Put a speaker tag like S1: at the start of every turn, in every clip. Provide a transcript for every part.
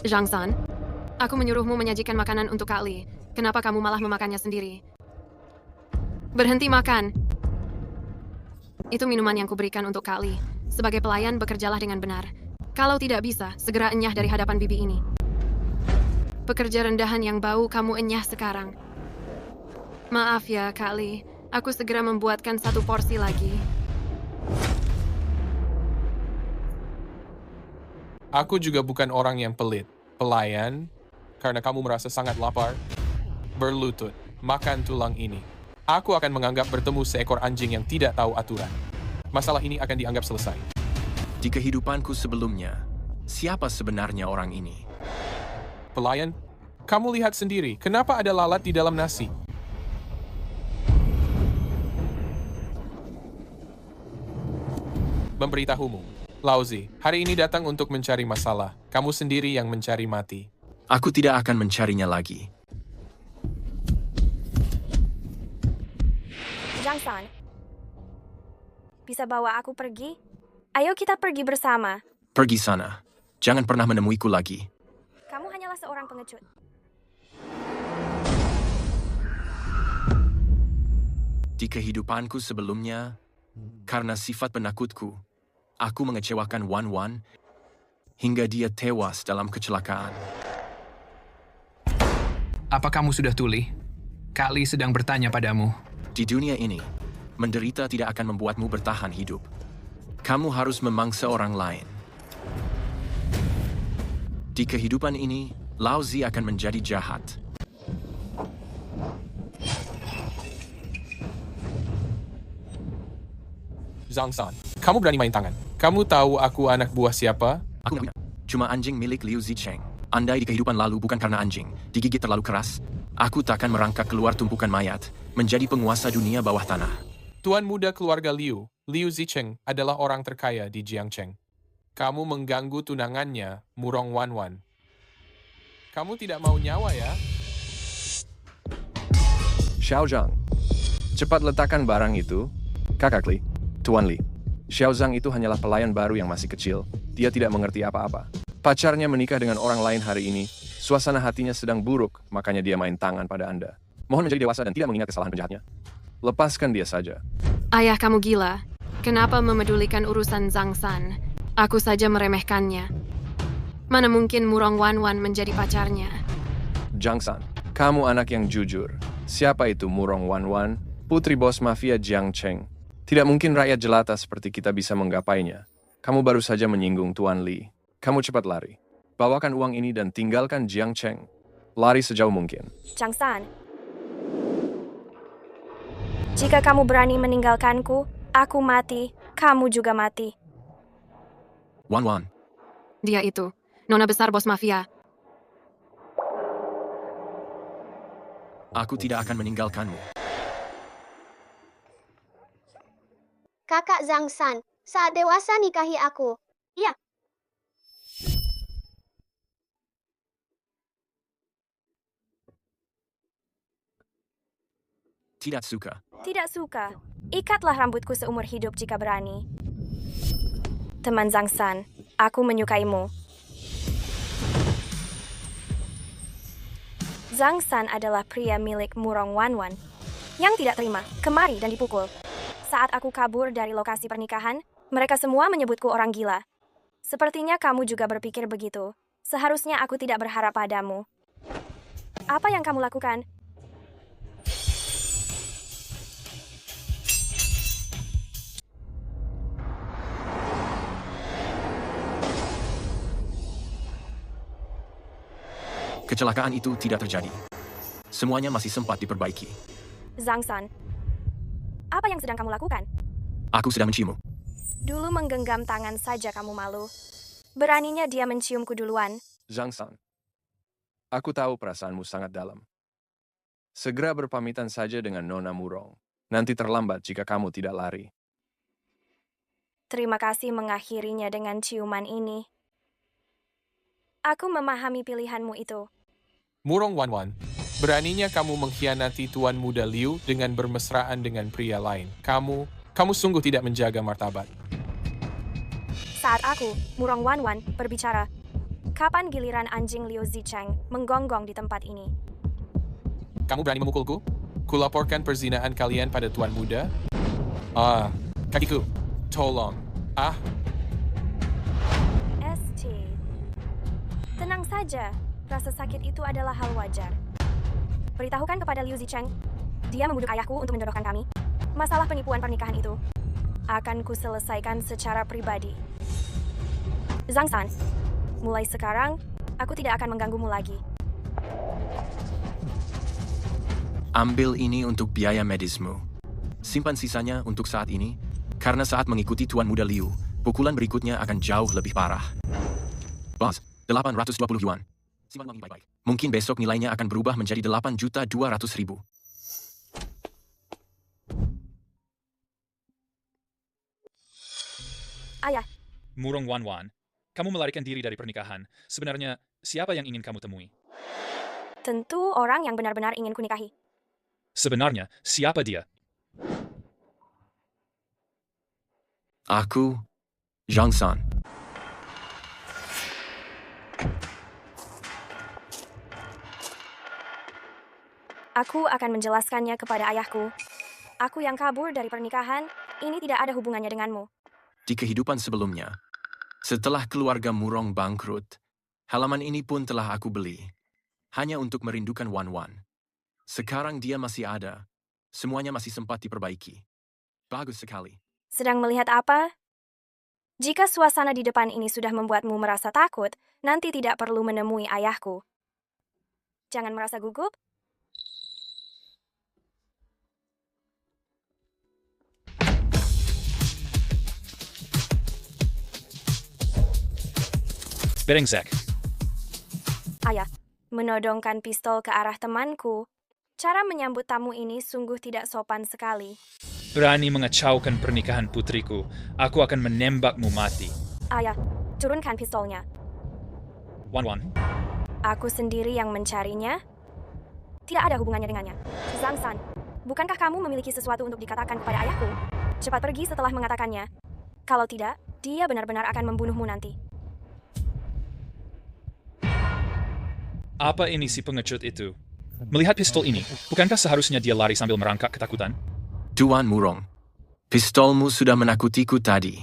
S1: Zhang San, aku menyuruhmu menyajikan makanan untuk Kak Li. Kenapa kamu malah memakannya sendiri? Berhenti makan. Itu minuman yang kuberikan untuk Kak Li. Sebagai pelayan, bekerjalah dengan benar. Kalau tidak bisa, segera enyah dari hadapan bibi ini. Pekerja rendahan yang bau, kamu enyah sekarang. Maaf ya, Kak Li. Aku segera membuatkan 1 porsi lagi.
S2: Aku juga bukan orang yang pelit. Pelayan, karena kamu merasa sangat lapar, berlutut, makan tulang ini. Aku akan menganggap bertemu seekor anjing yang tidak tahu aturan. Masalah ini akan dianggap selesai.
S3: Di kehidupanku sebelumnya, siapa sebenarnya orang ini?
S2: Pelayan, kamu lihat sendiri, kenapa ada lalat di dalam nasi? Memberitahumu, Lauzi, hari ini datang untuk mencari masalah. Kamu sendiri yang mencari mati.
S3: Aku tidak akan mencarinya lagi.
S4: Zhang San, bisa bawa aku pergi? Ayo kita pergi bersama.
S3: Pergi sana. Jangan pernah menemuiku lagi.
S4: Kamu hanyalah seorang pengecut.
S3: Di kehidupanku sebelumnya, karena sifat penakutku, aku mengecewakan Wan Wan hingga dia tewas dalam kecelakaan.
S5: Apa kamu sudah tuli? Kak Li sedang bertanya padamu.
S3: Di dunia ini, menderita tidak akan membuatmu bertahan hidup. Kamu harus memangsa orang lain. Di kehidupan ini, Lauzi akan menjadi jahat.
S2: Zhang San, kamu berani main tangan. Kamu tahu aku anak buah siapa?
S3: Aku nggak. Cuma anjing milik Liu Zicheng. Andai di kehidupan lalu bukan karena anjing, digigit terlalu keras, aku takkan merangkak keluar tumpukan mayat, menjadi penguasa dunia bawah tanah.
S2: Tuan muda keluarga Liu, Liu Zicheng, adalah orang terkaya di Jiangcheng. Kamu mengganggu tunangannya, Murong Wan Wan. Kamu tidak mau nyawa ya?
S6: Xiao Zhang, cepat letakkan barang itu. Kakak Li, Tuan Li. Xiao Zhang itu hanyalah pelayan baru yang masih kecil. Dia tidak mengerti apa-apa. Pacarnya menikah dengan orang lain hari ini. Suasana hatinya sedang buruk, makanya dia main tangan pada Anda. Mohon menjadi dewasa dan tidak mengingat kesalahan penjahatnya. Lepaskan dia saja.
S1: Ayah kamu gila. Kenapa memedulikan urusan Zhang San? Aku saja meremehkannya. Mana mungkin Murong Wan Wan menjadi pacarnya?
S6: Zhang San, kamu anak yang jujur. Siapa itu Murong Wan Wan? Putri bos mafia Jiangcheng. Tidak mungkin rakyat jelata seperti kita bisa menggapainya. Kamu baru saja menyinggung Tuan Li. Kamu cepat lari. Bawakan uang ini dan tinggalkan Jiangcheng. Lari sejauh mungkin.
S4: Zhang San, jika kamu berani meninggalkanku, aku mati, kamu juga mati.
S3: Wan Wan,
S1: Dia itu, nona besar bos mafia.
S3: aku tidak akan meninggalkanmu.
S7: Kakak Zhang San, saat dewasa nikahi aku. Iya.
S3: Tidak suka.
S4: Tidak suka. Ikatlah rambutku seumur hidup jika berani. Teman Zhang San, aku menyukaimu. Zhang San adalah pria milik Murong Wan Wan yang tidak terima, kemari dan dipukul. Saat aku kabur dari lokasi pernikahan, mereka semua menyebutku orang gila. Sepertinya kamu juga berpikir begitu. Seharusnya aku tidak berharap padamu. Apa yang kamu lakukan?
S3: Kecelakaan itu tidak terjadi. Semuanya masih sempat diperbaiki.
S4: Zhang San, apa yang sedang kamu lakukan?
S3: Aku sedang menciummu.
S4: Dulu menggenggam tangan saja kamu malu. Beraninya dia menciumku duluan.
S6: Zhang San, aku tahu perasaanmu sangat dalam. Segera berpamitan saja dengan Nona Murong. Nanti terlambat jika kamu tidak lari.
S4: Terima kasih mengakhirinya dengan ciuman ini. Aku memahami pilihanmu itu.
S2: Murong Wan Wan, beraninya kamu mengkhianati Tuan muda Liu dengan bermesraan dengan pria lain. Kamu sungguh tidak menjaga martabat.
S4: Saat aku, Murong Wan Wan, berbicara, Kapan giliran anjing Liu Zicheng menggonggong di tempat ini?
S2: Kamu berani memukulku? Kulaporkan perzinaan kalian pada Tuan Muda? Kakiku. Tolong.
S4: ST. Tenang saja, rasa sakit itu adalah hal wajar. Beritahukan kepada Liu Zicheng, dia membujuk ayahku untuk menjodohkan kami. Masalah penipuan pernikahan itu akan kuselesaikan secara pribadi. Zhang San, mulai sekarang, aku tidak akan mengganggumu lagi.
S3: Ambil ini untuk biaya medismu. Simpan sisanya untuk saat ini, karena saat mengikuti Tuan Muda Liu, pukulan berikutnya akan jauh lebih parah. Bos, 820 yuan. Simpan uang ini baik-baik. Mungkin besok nilainya akan berubah menjadi 8.200.000.
S4: Ayah,
S8: Murong Wanwan, kamu melarikan diri dari pernikahan. Sebenarnya, siapa yang ingin kamu temui?
S4: tentu orang yang benar-benar ingin kunikahi.
S8: Sebenarnya, siapa dia?
S3: Aku, Zhang San.
S4: Aku akan menjelaskannya kepada ayahku. Aku yang kabur dari pernikahan, ini tidak ada hubungannya denganmu.
S3: Di kehidupan sebelumnya, setelah keluarga Murong bangkrut, halaman ini pun telah aku beli. Hanya untuk merindukan Wanwan. Sekarang dia masih ada. Semuanya masih sempat diperbaiki. Bagus sekali.
S4: Sedang melihat apa? Jika suasana di depan ini sudah membuatmu merasa takut, nanti tidak perlu menemui ayahku. Jangan merasa gugup.
S8: Berengsek.
S4: Ayah, menodongkan pistol ke arah temanku. Cara menyambut tamu ini sungguh tidak sopan sekali.
S8: Berani mengacaukan pernikahan putriku, aku akan menembakmu mati.
S4: Ayah, turunkan pistolnya.
S8: Wanwan,
S4: Aku sendiri yang mencarinya. Tidak ada hubungannya dengannya. Zhang San, bukankah kamu memiliki sesuatu untuk dikatakan kepada ayahku? Cepat pergi setelah mengatakannya. Kalau tidak, dia benar-benar akan membunuhmu nanti.
S8: apa ini si pengecut itu? Melihat pistol ini, bukankah seharusnya dia lari sambil merangkak ketakutan?
S3: Tuan Murong, pistolmu sudah menakutiku tadi.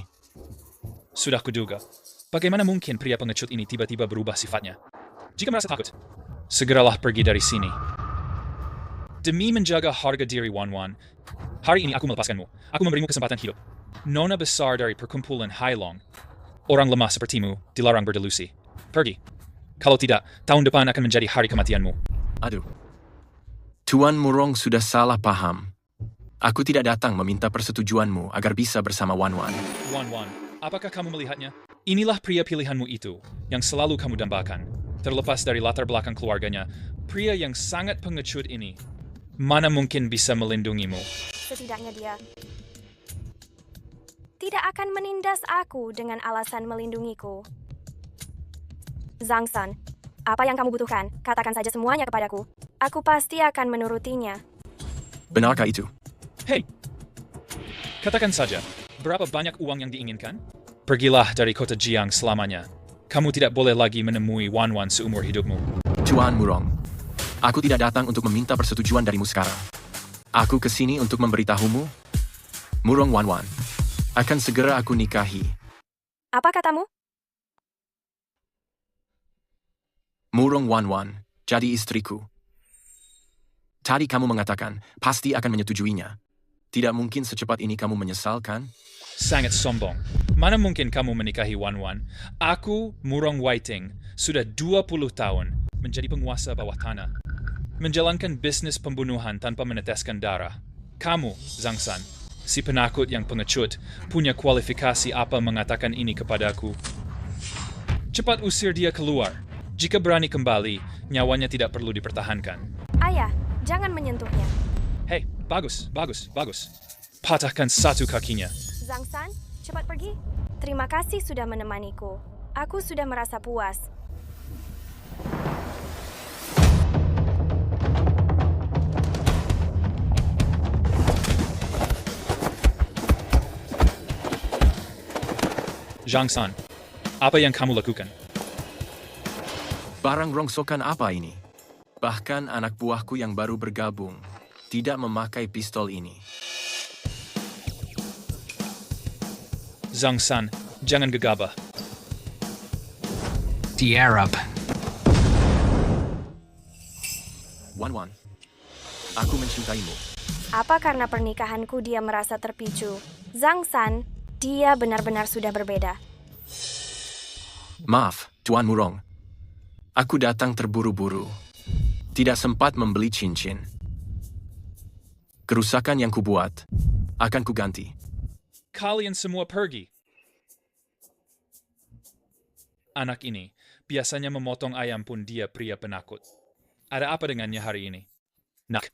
S8: Sudah kuduga. Bagaimana mungkin pria pengecut ini tiba-tiba berubah sifatnya? Jika merasa takut, segeralah pergi dari sini. Demi menjaga harga diri Wanwan, hari ini aku melepaskanmu. Aku memberimu kesempatan hidup. Nona besar dari perkumpulan Hailong. Orang lemah sepertimu dilarang berdelusi. Pergi. Kalau tidak, tahun depan akan menjadi hari kematianmu.
S3: Aduh. Tuan Murong sudah salah paham. Aku tidak datang meminta persetujuanmu agar bisa bersama Wanwan.
S8: Wanwan, apakah kamu melihatnya? Inilah pria pilihanmu itu, yang selalu kamu dambakan. Terlepas dari latar belakang keluarganya, pria yang sangat pengecut ini, mana mungkin bisa melindungimu?
S4: Setidaknya dia tidak akan menindas aku dengan alasan melindungiku. Zhang San, apa yang kamu butuhkan, katakan saja semuanya kepadaku. Aku pasti akan menurutinya.
S3: Benarkah itu?
S8: Hei, katakan saja, berapa banyak uang yang diinginkan? Pergilah dari kota Jiang selamanya. Kamu tidak boleh lagi menemui Wanwan seumur hidupmu.
S3: Tuan Murong, aku tidak datang untuk meminta persetujuan darimu sekarang. Aku kesini untuk memberitahumu, Murong Wanwan akan segera aku nikahi.
S4: Apa katamu?
S3: Murong Wanwan jadi istriku. Tadi kamu mengatakan pasti akan menyetujuinya. Tidak mungkin secepat ini kamu menyesalkan?
S8: Sangat sombong. Mana mungkin kamu menikahi Wanwan? Aku, Murong Waiting, sudah 20 tahun menjadi penguasa bawah tanah. Menjalankan bisnis pembunuhan tanpa meneteskan darah. Kamu, Zhang San, si penakut yang pengecut, punya kualifikasi apa mengatakan ini kepadaku? Cepat usir dia keluar. Jika berani kembali, nyawanya tidak perlu dipertahankan.
S4: Ayah, jangan menyentuhnya.
S8: Hei, bagus. Patahkan satu kakinya.
S4: Zhang San, cepat pergi. Terima kasih sudah menemaniku. Aku sudah merasa puas.
S8: Zhang San, apa yang kamu lakukan?
S3: Barang rongsokan apa ini? Bahkan anak buahku yang baru bergabung tidak memakai pistol ini.
S8: Zhang San, jangan gegabah.
S5: Di Arab.
S3: Wan, aku mencintaimu.
S4: Apa karena pernikahanku dia merasa terpicu? Zhang San, dia benar-benar sudah berbeda.
S3: Maaf, Tuan Murong. Aku datang terburu-buru. Tidak sempat membeli cincin. Kerusakan yang kubuat akan kuganti.
S8: Kalian semua pergi. Anak ini biasanya memotong ayam pun dia pria penakut. Ada apa dengannya hari ini? Nak,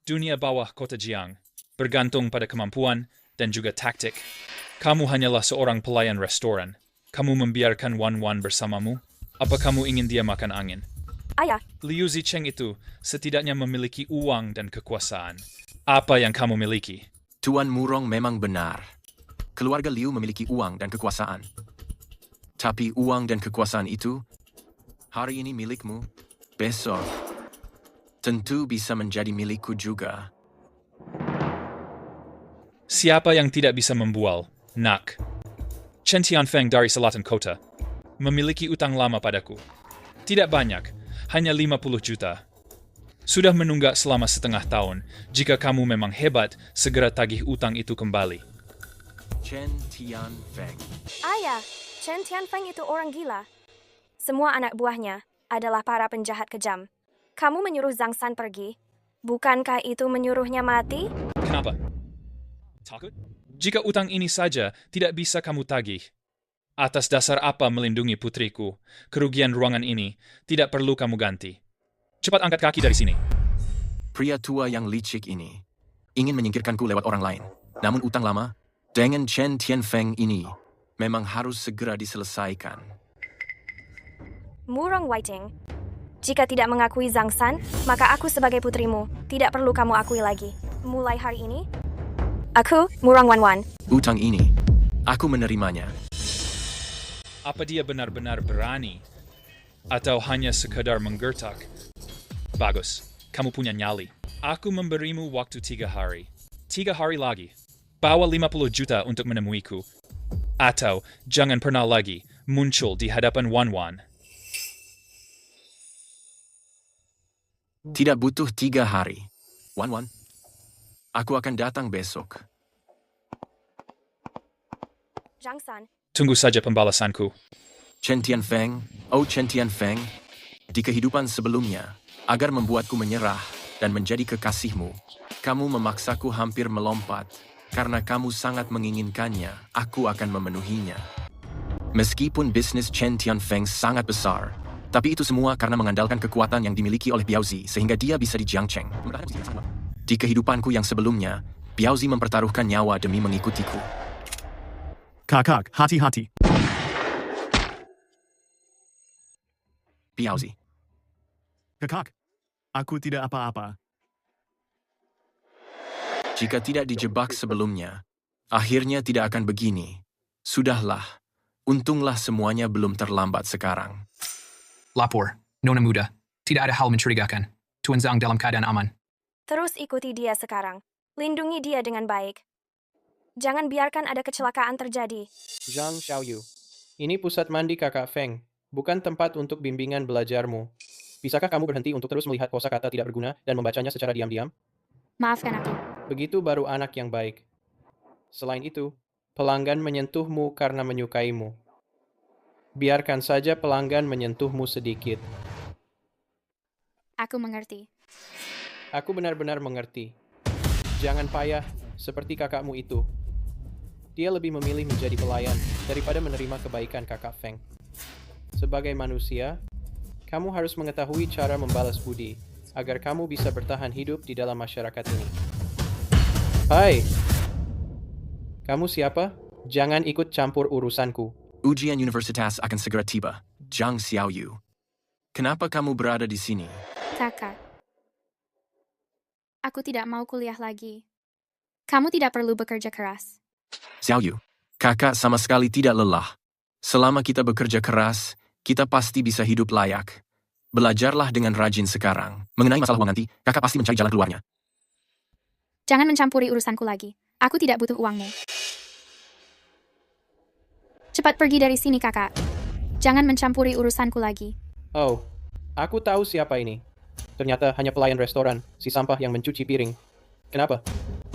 S8: dunia bawah kota Jiang bergantung pada kemampuan dan juga taktik. Kamu hanyalah seorang pelayan restoran. Kamu membiarkan Wan bersamamu? Apa kamu ingin dia makan angin?
S4: Ayah,
S8: Liu Zicheng itu setidaknya memiliki uang dan kekuasaan. Apa yang kamu miliki?
S3: Tuan Murong memang benar. Keluarga Liu memiliki uang dan kekuasaan. Tapi uang dan kekuasaan itu hari ini milikmu, besok tentu bisa menjadi milikku juga.
S8: Siapa yang tidak bisa membual? Nak. Chen Tianfeng dari selatan kota memiliki utang lama padaku. Tidak banyak, hanya 50 juta. Sudah menunggak selama setengah tahun. Jika kamu memang hebat, segera tagih utang itu kembali.
S3: Chen Tianfeng.
S4: ayah, Chen Tianfeng itu orang gila. Semua anak buahnya adalah para penjahat kejam. Kamu menyuruh Zhang San pergi. Bukankah itu menyuruhnya mati?
S8: Kenapa? Takut? Jika utang ini saja tidak bisa kamu tagih, atas dasar apa melindungi putriku? Kerugian ruangan ini tidak perlu kamu ganti. Cepat angkat kaki dari sini.
S3: Pria tua yang licik ini ingin menyingkirkanku lewat orang lain. Namun utang lama dengan Chen Tianfeng ini memang harus segera diselesaikan.
S4: Murong Whiting, jika tidak mengakui Zhang San, maka aku sebagai putrimu tidak perlu kamu akui lagi. Mulai hari ini, aku Murong Wan.
S3: Utang ini, aku menerimanya.
S8: Apa dia benar-benar berani? Atau hanya sekadar menggertak? Bagus, kamu punya nyali. Aku memberimu waktu 3 hari. 3 hari lagi. Bawa 50 juta untuk menemuiku. Atau jangan pernah lagi muncul di hadapan Wan.
S3: Tidak butuh 3 hari. Wan, aku akan datang besok.
S4: Zhang San,
S8: Tunggu saja pembalasanku.
S3: Chen Tianfeng, Chen Tianfeng, di kehidupan sebelumnya, agar membuatku menyerah dan menjadi kekasihmu, kamu memaksaku hampir melompat. Karena kamu sangat menginginkannya, aku akan memenuhinya. Meskipun bisnis Chen Tianfeng sangat besar, tapi itu semua karena mengandalkan kekuatan yang dimiliki oleh Biaozi sehingga dia bisa di Jiangcheng. Di kehidupanku yang sebelumnya, Biaozi mempertaruhkan nyawa demi mengikutiku.
S9: Kakak, hati-hati.
S3: Biaozi,
S9: Kakak, aku tidak apa-apa.
S3: jika tidak dijebak sebelumnya, akhirnya tidak akan begini. Sudahlah, untunglah semuanya belum terlambat sekarang.
S5: Lapor, Nona Muda. Tidak ada hal mencurigakan. Tuan Zhang dalam keadaan aman.
S4: terus ikuti dia sekarang. Lindungi dia dengan baik. Jangan biarkan ada kecelakaan terjadi.
S10: Zhang Xiaoyu, ini pusat mandi kakak Feng, bukan tempat untuk bimbingan belajarmu. Bisakah kamu berhenti untuk terus melihat kosakata tidak berguna dan membacanya secara diam-diam?
S4: Maafkan aku.
S10: Begitu baru anak yang baik. Selain itu, pelanggan menyentuhmu karena menyukaimu. Biarkan saja pelanggan menyentuhmu sedikit.
S4: Aku mengerti.
S10: Aku benar-benar mengerti. Jangan payah seperti kakakmu itu. Dia lebih memilih menjadi pelayan daripada menerima kebaikan kakak Feng. Sebagai manusia, kamu harus mengetahui cara membalas budi agar kamu bisa bertahan hidup di dalam masyarakat ini. Hai, kamu siapa? Jangan ikut campur urusanku.
S3: Ujian universitas akan segera tiba. Zhang Xiaoyu, kenapa kamu berada di sini?
S11: Kakak, aku tidak mau kuliah lagi. Kamu tidak perlu bekerja keras.
S3: Xiaoyu, kakak sama sekali tidak lelah. Selama kita bekerja keras, kita pasti bisa hidup layak. Belajarlah dengan rajin sekarang. Mengenai masalah uang nanti, kakak pasti mencari jalan keluarnya.
S11: Jangan mencampuri urusanku lagi. Aku tidak butuh uangmu. Cepat pergi dari sini, kakak. Jangan mencampuri urusanku lagi.
S10: Oh, aku tahu siapa ini. Ternyata hanya pelayan restoran, si sampah yang mencuci piring. Kenapa?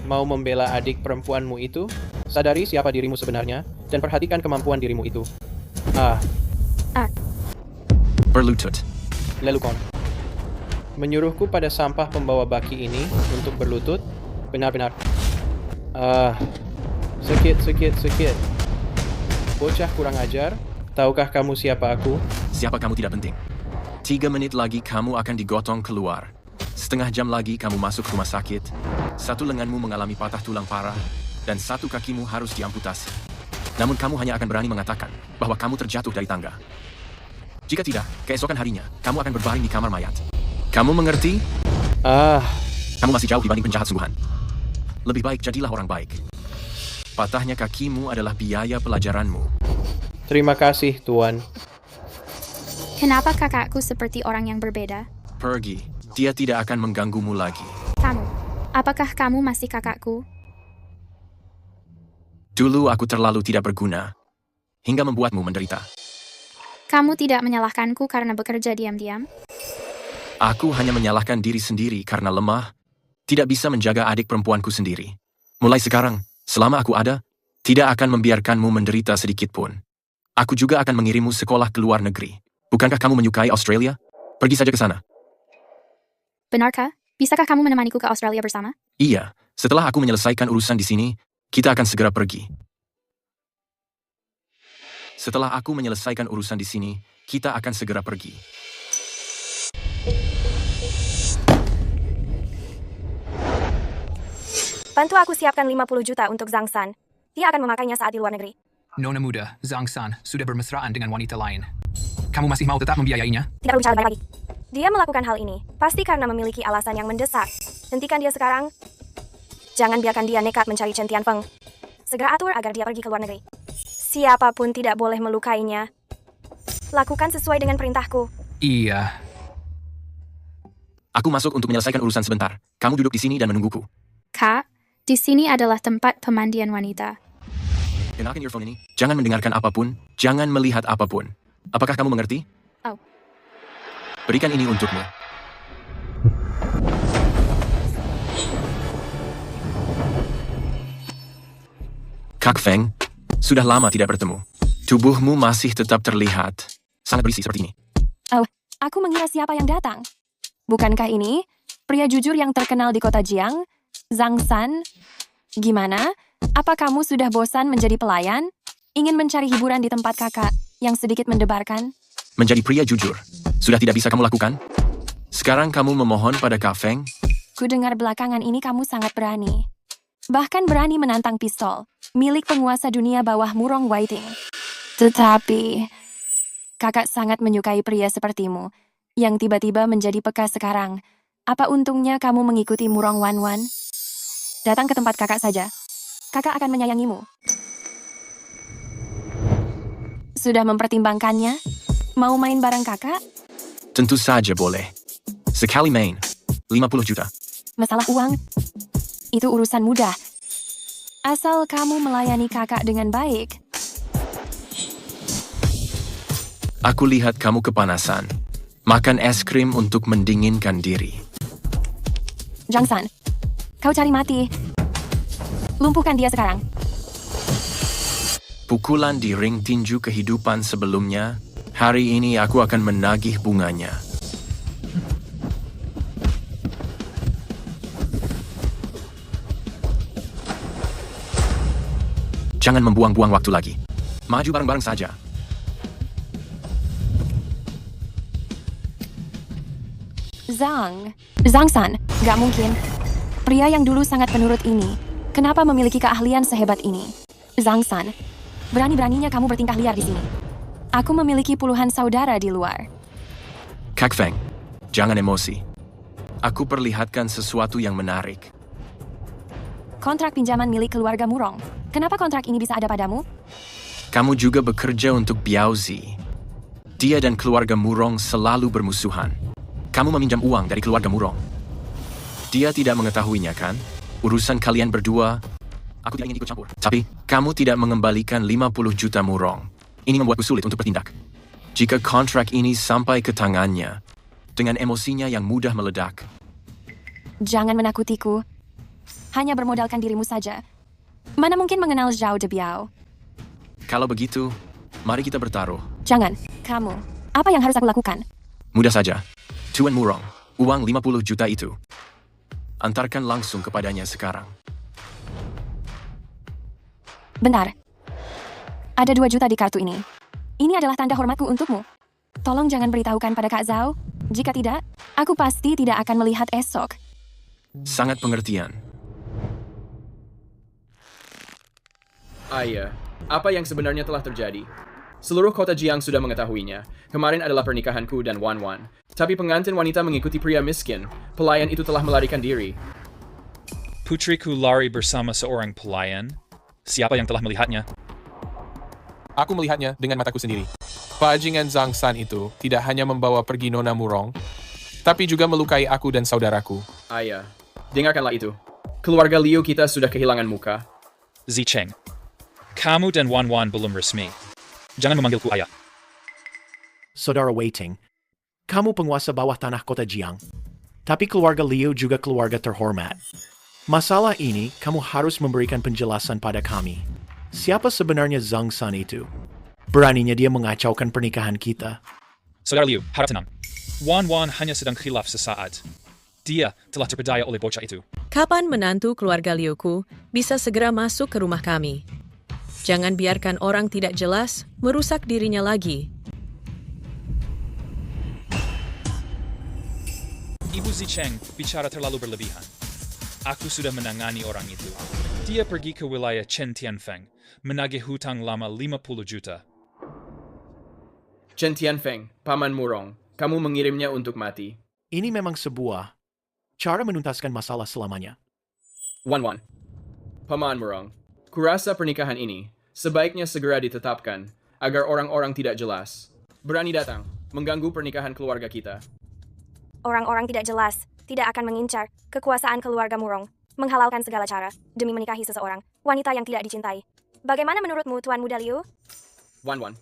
S10: Mau membela adik perempuanmu itu? Sadari siapa dirimu sebenarnya, dan perhatikan kemampuan dirimu itu.
S3: Berlutut.
S10: Lelukon. Menyuruhku pada sampah pembawa baki ini untuk berlutut? Benar-benar. Sakit. Bocah kurang ajar. Tahukah kamu siapa aku?
S3: Siapa kamu tidak penting. 3 menit lagi kamu akan digotong keluar. Setengah jam lagi kamu masuk rumah sakit. 1 lenganmu mengalami patah tulang parah, dan 1 kakimu harus diamputasi. Namun kamu hanya akan berani mengatakan bahwa kamu terjatuh dari tangga. Jika tidak, keesokan harinya, kamu akan berbaring di kamar mayat. Kamu mengerti? Kamu masih jauh dibanding penjahat sungguhan. Lebih baik jadilah orang baik. Patahnya kakimu adalah biaya pelajaranmu.
S10: Terima kasih, Tuan.
S11: Kenapa kakakku seperti orang yang berbeda?
S3: Pergi. Dia tidak akan mengganggumu lagi.
S11: Kamu. Apakah kamu masih kakakku?
S3: Dulu aku terlalu tidak berguna, hingga membuatmu menderita.
S11: Kamu tidak menyalahkanku karena bekerja diam-diam?
S3: Aku hanya menyalahkan diri sendiri karena lemah, tidak bisa menjaga adik perempuanku sendiri. Mulai sekarang, selama aku ada, tidak akan membiarkanmu menderita sedikit pun. Aku juga akan mengirimmu sekolah ke luar negeri. Bukankah kamu menyukai Australia? Pergi saja ke sana.
S11: Benarkah? Bisakah kamu menemaniku ke Australia bersama?
S3: Iya, setelah aku menyelesaikan urusan di sini, kita akan segera pergi. Setelah aku menyelesaikan urusan di sini, kita akan segera pergi.
S4: Bantu aku siapkan 50 juta untuk Zhang San. Dia akan memakainya saat di luar negeri.
S5: Nona muda, Zhang San, sudah bermesraan dengan wanita lain. Kamu masih mau tetap membiayainya?
S4: Tidak perlu bicara banyak lagi. Dia melakukan hal ini, pasti karena memiliki alasan yang mendesak. Hentikan dia sekarang. Jangan biarkan dia nekat mencari Chen Tianfeng. Segera atur agar dia pergi ke luar negeri. Siapapun tidak boleh melukainya. Lakukan sesuai dengan perintahku.
S5: Iya.
S3: Aku masuk untuk menyelesaikan urusan sebentar. Kamu duduk di sini dan menungguku.
S11: Kak, di sini adalah tempat pemandian wanita.
S3: Kenakan earphone ini. Jangan mendengarkan apapun. Jangan melihat apapun. Apakah kamu mengerti?
S11: Oh.
S3: Berikan ini untukmu. Kak Feng, sudah lama tidak bertemu. Tubuhmu masih tetap terlihat sangat berisi seperti ini.
S12: Oh, aku mengira siapa yang datang. Bukankah ini pria jujur yang terkenal di kota Jiang, Zhang San? Gimana? Apa kamu sudah bosan menjadi pelayan? Ingin mencari hiburan di tempat kakak yang sedikit mendebarkan?
S3: Menjadi pria jujur, sudah tidak bisa kamu lakukan? Sekarang kamu memohon pada Kak Feng?
S12: Kudengar belakangan ini kamu sangat berani. Bahkan berani menantang pistol, milik penguasa dunia bawah Murong Whiting. Tetapi, kakak sangat menyukai pria sepertimu, yang tiba-tiba menjadi peka sekarang. Apa untungnya kamu mengikuti Murong Wanwan? Datang ke tempat kakak saja. Kakak akan menyayangimu. Sudah mempertimbangkannya? Mau main bareng kakak?
S3: Tentu saja boleh. Sekali main, 50 juta.
S12: Masalah uang? Itu urusan mudah. Asal kamu melayani kakak dengan baik.
S3: Aku lihat kamu kepanasan. Makan es krim untuk mendinginkan diri.
S12: Zhang San, kau cari mati. Lumpuhkan dia sekarang.
S3: Pukulan di ring tinju kehidupan sebelumnya, hari ini aku akan menagih bunganya. Jangan membuang-buang waktu lagi. Maju bareng-bareng saja.
S12: Zhang San, gak mungkin. Pria yang dulu sangat penurut ini, kenapa memiliki keahlian sehebat ini? Zhang San, berani-beraninya kamu bertingkah liar di sini. Aku memiliki puluhan saudara di luar.
S3: Kak Feng, jangan emosi. Aku perlihatkan sesuatu yang menarik.
S12: Kontrak pinjaman milik keluarga Murong. Kenapa kontrak ini bisa ada padamu?
S3: Kamu juga bekerja untuk Biao Zi. Dia dan keluarga Murong selalu bermusuhan. Kamu meminjam uang dari keluarga Murong. Dia tidak mengetahuinya, kan? Urusan kalian berdua, aku tidak ingin ikut campur. Tapi, kamu tidak mengembalikan 50 juta Murong. Ini membuatku sulit untuk bertindak. Jika kontrak ini sampai ke tangannya, dengan emosinya yang mudah meledak.
S12: Jangan menakutiku. Hanya bermodalkan dirimu saja. Mana mungkin mengenal Zhao Debiao?
S3: Kalau begitu, mari kita bertaruh.
S12: Jangan. Kamu. Apa yang harus aku lakukan?
S3: Mudah saja. Tuan Murong, uang 50 juta itu. Antarkan langsung kepadanya sekarang.
S12: Benar. Ada 2 juta di kartu ini. Ini adalah tanda hormatku untukmu. Tolong jangan beritahukan pada Kak Zhao. Jika tidak, aku pasti tidak akan melihat esok.
S3: Sangat pengertian.
S10: Ayah, apa yang sebenarnya telah terjadi? Seluruh kota Jiang sudah mengetahuinya. Kemarin adalah pernikahanku dan Wan Wan. Tapi pengantin wanita mengikuti pria miskin. Pelayan itu telah melarikan diri.
S8: Putriku lari bersama seorang pelayan. Siapa yang telah melihatnya?
S2: Aku melihatnya dengan mataku sendiri. Bajingan Zhang San itu tidak hanya membawa pergi Nona Murong, tapi juga melukai aku dan saudaraku.
S10: Ayah, dengarkanlah itu. Keluarga Liu kita sudah kehilangan muka.
S8: Zicheng, kamu dan Wan Wan belum resmi. Jangan memanggilku ayah.
S9: Saudara Waiting, kamu penguasa bawah tanah kota Jiang. Tapi keluarga Liu juga keluarga terhormat. Masalah ini kamu harus memberikan penjelasan pada kami. Siapa sebenarnya Zhang San itu? Beraninya dia mengacaukan pernikahan kita.
S8: Saudara Liu, harap tenang. Wan Wan hanya sedang khilaf sesaat. Dia telah terpedaya oleh bocah itu.
S13: Kapan menantu keluarga Liuku bisa segera masuk ke rumah kami? Jangan biarkan orang tidak jelas merusak dirinya lagi.
S8: Ibu Zicheng bicara terlalu berlebihan. Aku sudah menangani orang itu. Dia pergi ke wilayah Chen Tianfeng, menagih hutang lama 50 juta.
S10: Chen Tianfeng, Paman Murong, kamu mengirimnya untuk mati.
S9: Ini memang sebuah cara menuntaskan masalah selamanya.
S10: Wan Wan, Paman Murong, kurasa pernikahan ini sebaiknya segera ditetapkan agar orang-orang tidak jelas berani datang mengganggu pernikahan keluarga kita.
S4: Orang-orang tidak jelas tidak akan mengincar kekuasaan keluarga Murong, menghalalkan segala cara demi menikahi seseorang wanita yang tidak dicintai. Bagaimana menurutmu, Tuan Muda Liu?
S10: Wan Wan,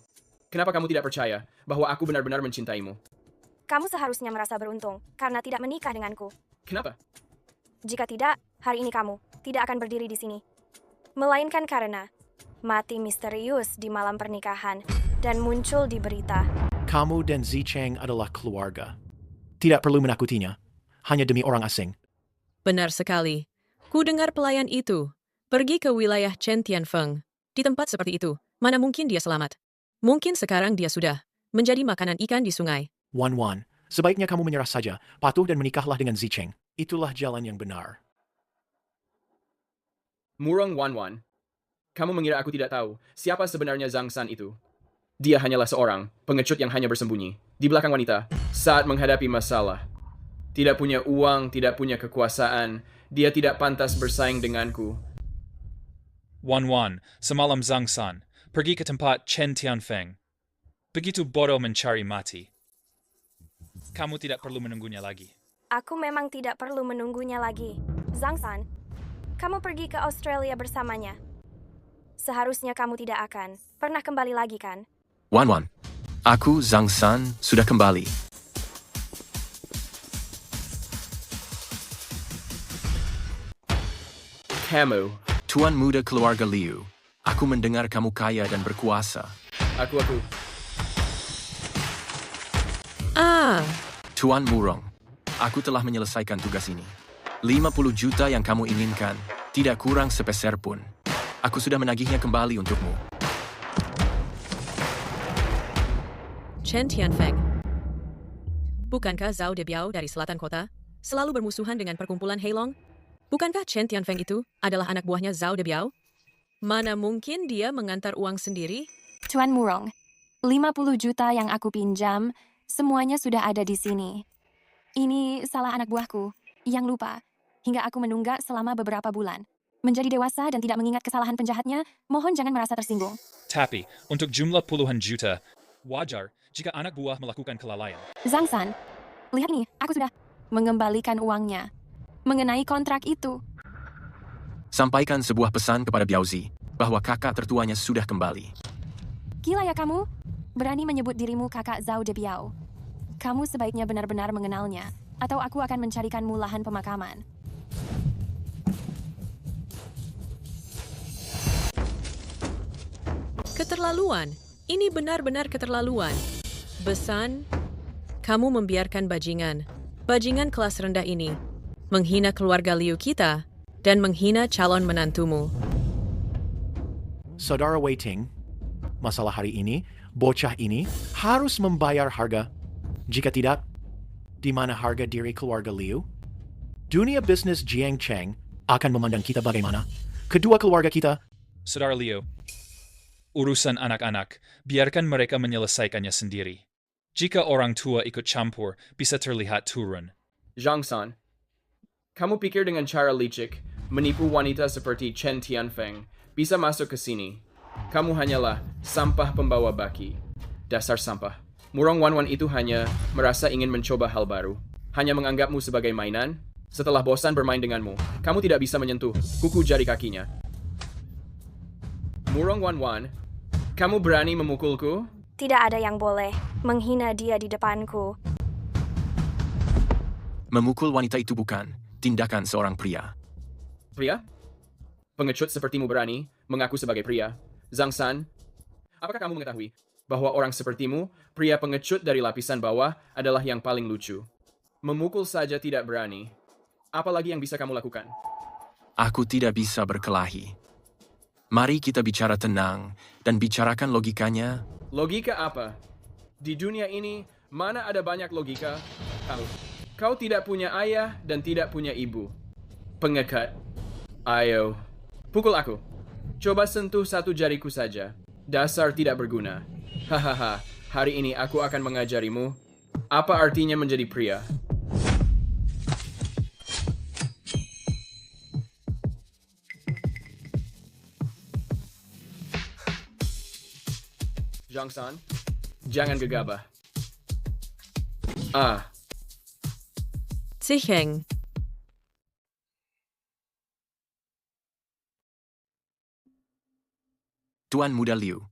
S10: kenapa kamu tidak percaya bahwa aku benar-benar mencintaimu?
S4: Kamu seharusnya merasa beruntung karena tidak menikah denganku.
S10: Kenapa?
S4: Jika tidak, hari ini kamu tidak akan berdiri di sini. Melainkan karena mati misterius di malam pernikahan dan muncul di berita.
S9: Kamu dan Zicheng adalah keluarga. Tidak perlu menakutinya, hanya demi orang asing.
S13: Benar sekali. Ku dengar pelayan itu pergi ke wilayah Chen Tianfeng. Di tempat seperti itu, mana mungkin dia selamat? Mungkin sekarang dia sudah menjadi makanan ikan di sungai.
S9: Wan Wan, sebaiknya kamu menyerah saja, patuh dan menikahlah dengan Zicheng. Itulah jalan yang benar.
S10: Murong Wan Wan, kamu mengira aku tidak tahu siapa sebenarnya Zhang San itu? Dia hanyalah seorang pengecut yang hanya bersembunyi di belakang wanita saat menghadapi masalah. Tidak punya uang, tidak punya kekuasaan, dia tidak pantas bersaing denganku.
S8: Wan Wan, semalam Zhang San pergi ke tempat Chen Tianfeng. Begitu bodoh mencari mati. Kamu tidak perlu menunggunya lagi.
S4: Aku memang tidak perlu menunggunya lagi. Zhang San, kamu pergi ke Australia bersamanya. Seharusnya kamu tidak akan pernah kembali lagi, kan?
S3: Wan Wan, aku Zhang San sudah kembali.
S10: Kamu.
S3: Tuan muda keluarga Liu, aku mendengar kamu kaya dan berkuasa.
S10: Aku.
S3: Tuan Murong, aku telah menyelesaikan tugas ini. 50 juta yang kamu inginkan, tidak kurang sepeser pun. Aku sudah menagihnya kembali untukmu.
S13: Chen Tianfeng. Bukankah Zhao Debiao dari selatan kota selalu bermusuhan dengan perkumpulan Heilong? Bukankah Chen Tianfeng itu adalah anak buahnya Zhao Debiao? Mana mungkin dia mengantar uang sendiri?
S12: Tuan Murong, 50 juta yang aku pinjam, semuanya sudah ada di sini. Ini salah anak buahku yang lupa hingga aku menunggak selama beberapa bulan. Menjadi dewasa dan tidak mengingat kesalahan penjahatnya, mohon jangan merasa tersinggung.
S8: Tapi, untuk jumlah puluhan juta, wajar jika anak buah melakukan kelalaian.
S12: Zhang San, lihat ini, aku sudah mengembalikan uangnya. Mengenai kontrak itu,
S3: Sampaikan sebuah pesan kepada Biaozi bahwa kakak tertuanya sudah kembali.
S12: gila ya kamu? Berani menyebut dirimu kakak Zhao de Biao. Kamu sebaiknya benar-benar mengenalnya, atau aku akan mencarikanmu lahan pemakaman.
S13: Keterlaluan. Ini benar-benar keterlaluan. Besan, kamu membiarkan bajingan kelas rendah ini, menghina keluarga Liu kita, dan menghina calon menantumu.
S9: Saudara Waiting, masalah hari ini, bocah ini harus membayar harga. Jika tidak, di mana harga diri keluarga Liu? Dunia bisnis Jiang Cheng akan memandang kita bagaimana? Kedua keluarga kita.
S8: Saudara Liu, urusan anak-anak, biarkan mereka menyelesaikannya sendiri. Jika orang tua ikut campur, bisa terlihat turun.
S10: Zhang San, kamu pikir dengan cara licik, menipu wanita seperti Chen Tianfeng, bisa masuk ke sini? Kamu hanyalah sampah pembawa baki. Dasar sampah. Murong Wanwan itu hanya merasa ingin mencoba hal baru. Hanya menganggapmu sebagai mainan. Setelah bosan bermain denganmu, kamu tidak bisa menyentuh kuku jari kakinya. Murong Wanwan, kamu berani memukulku?
S4: Tidak ada yang boleh menghina dia di depanku.
S3: Memukul wanita itu bukan tindakan seorang pria.
S10: Pria? Pengecut sepertimu berani mengaku sebagai pria. Zhang San, apakah kamu mengetahui bahwa orang sepertimu, pria pengecut dari lapisan bawah, adalah yang paling lucu? Memukul saja tidak berani. Apalagi yang bisa kamu lakukan?
S3: Aku tidak bisa berkelahi. Mari kita bicara tenang dan bicarakan logikanya.
S10: Logika apa? Di dunia ini, mana ada banyak logika? Kau tidak punya ayah dan tidak punya ibu. Pengecut. Ayo, pukul aku. Coba sentuh satu jariku saja. Dasar tidak berguna. Hahaha, hari ini aku akan mengajarimu apa artinya menjadi pria. Zhang San, jangan gegabah.
S13: Ziheng.
S3: Tuan Muda Liu,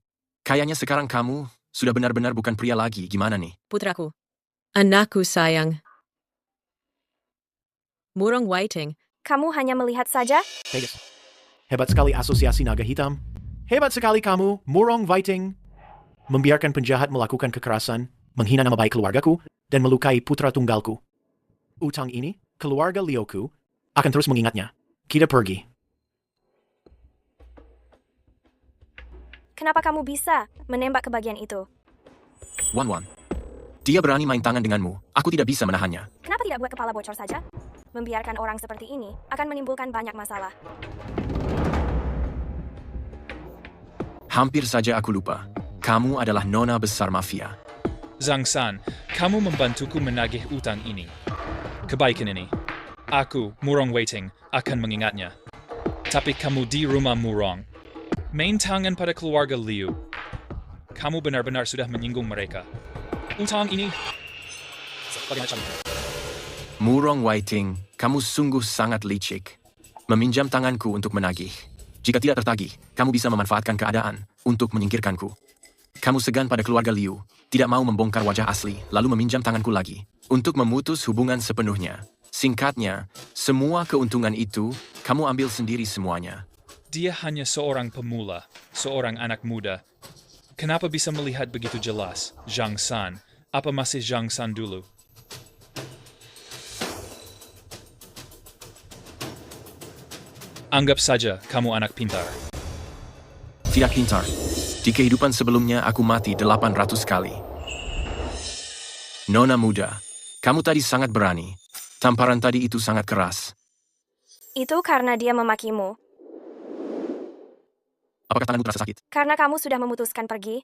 S3: kayaknya sekarang kamu sudah benar-benar bukan pria lagi. Gimana nih?
S13: Putraku. Anakku sayang. Murong Waiting.
S4: Kamu hanya melihat saja?
S9: Hebat sekali asosiasi naga hitam. Hebat sekali kamu, Murong Waiting. Membiarkan penjahat melakukan kekerasan, menghina nama baik keluargaku, dan melukai putra tunggalku. Utang ini, keluarga Liuku, akan terus mengingatnya. Kita pergi.
S4: Kenapa kamu bisa menembak ke bagian itu?
S3: Wanwan, dia berani main tangan denganmu. Aku tidak bisa menahannya.
S4: Kenapa tidak buat kepala bocor saja? Membiarkan orang seperti ini akan menimbulkan banyak masalah.
S3: Hampir saja aku lupa. Kamu adalah nona besar mafia.
S8: Zhang San, kamu membantuku menagih utang ini. Kebaikan ini, aku, Murong Waiting, akan mengingatnya. Tapi kamu di rumah Murong. Main tangan pada keluarga Liu. Kamu benar-benar sudah menyinggung mereka. Utang ini...
S3: Murong Waiting, kamu sungguh sangat licik. Meminjam tanganku untuk menagih. Jika tidak tertagih, kamu bisa memanfaatkan keadaan untuk menyingkirkanku. Kamu segan pada keluarga Liu, tidak mau membongkar wajah asli, lalu meminjam tanganku lagi, untuk memutus hubungan sepenuhnya. Singkatnya, semua keuntungan itu, kamu ambil sendiri semuanya.
S8: Dia hanya seorang pemula, seorang anak muda. Kenapa bisa melihat begitu jelas? Zhang San, apa masih Zhang San dulu? Anggap saja kamu anak pintar.
S3: Tidak pintar. Di kehidupan sebelumnya aku mati 800 kali. Nona muda, kamu tadi sangat berani. Tamparan tadi itu sangat keras.
S4: Itu karena dia memakimu.
S3: Apakah tanganmu terasa sakit?
S4: Karena kamu sudah memutuskan pergi.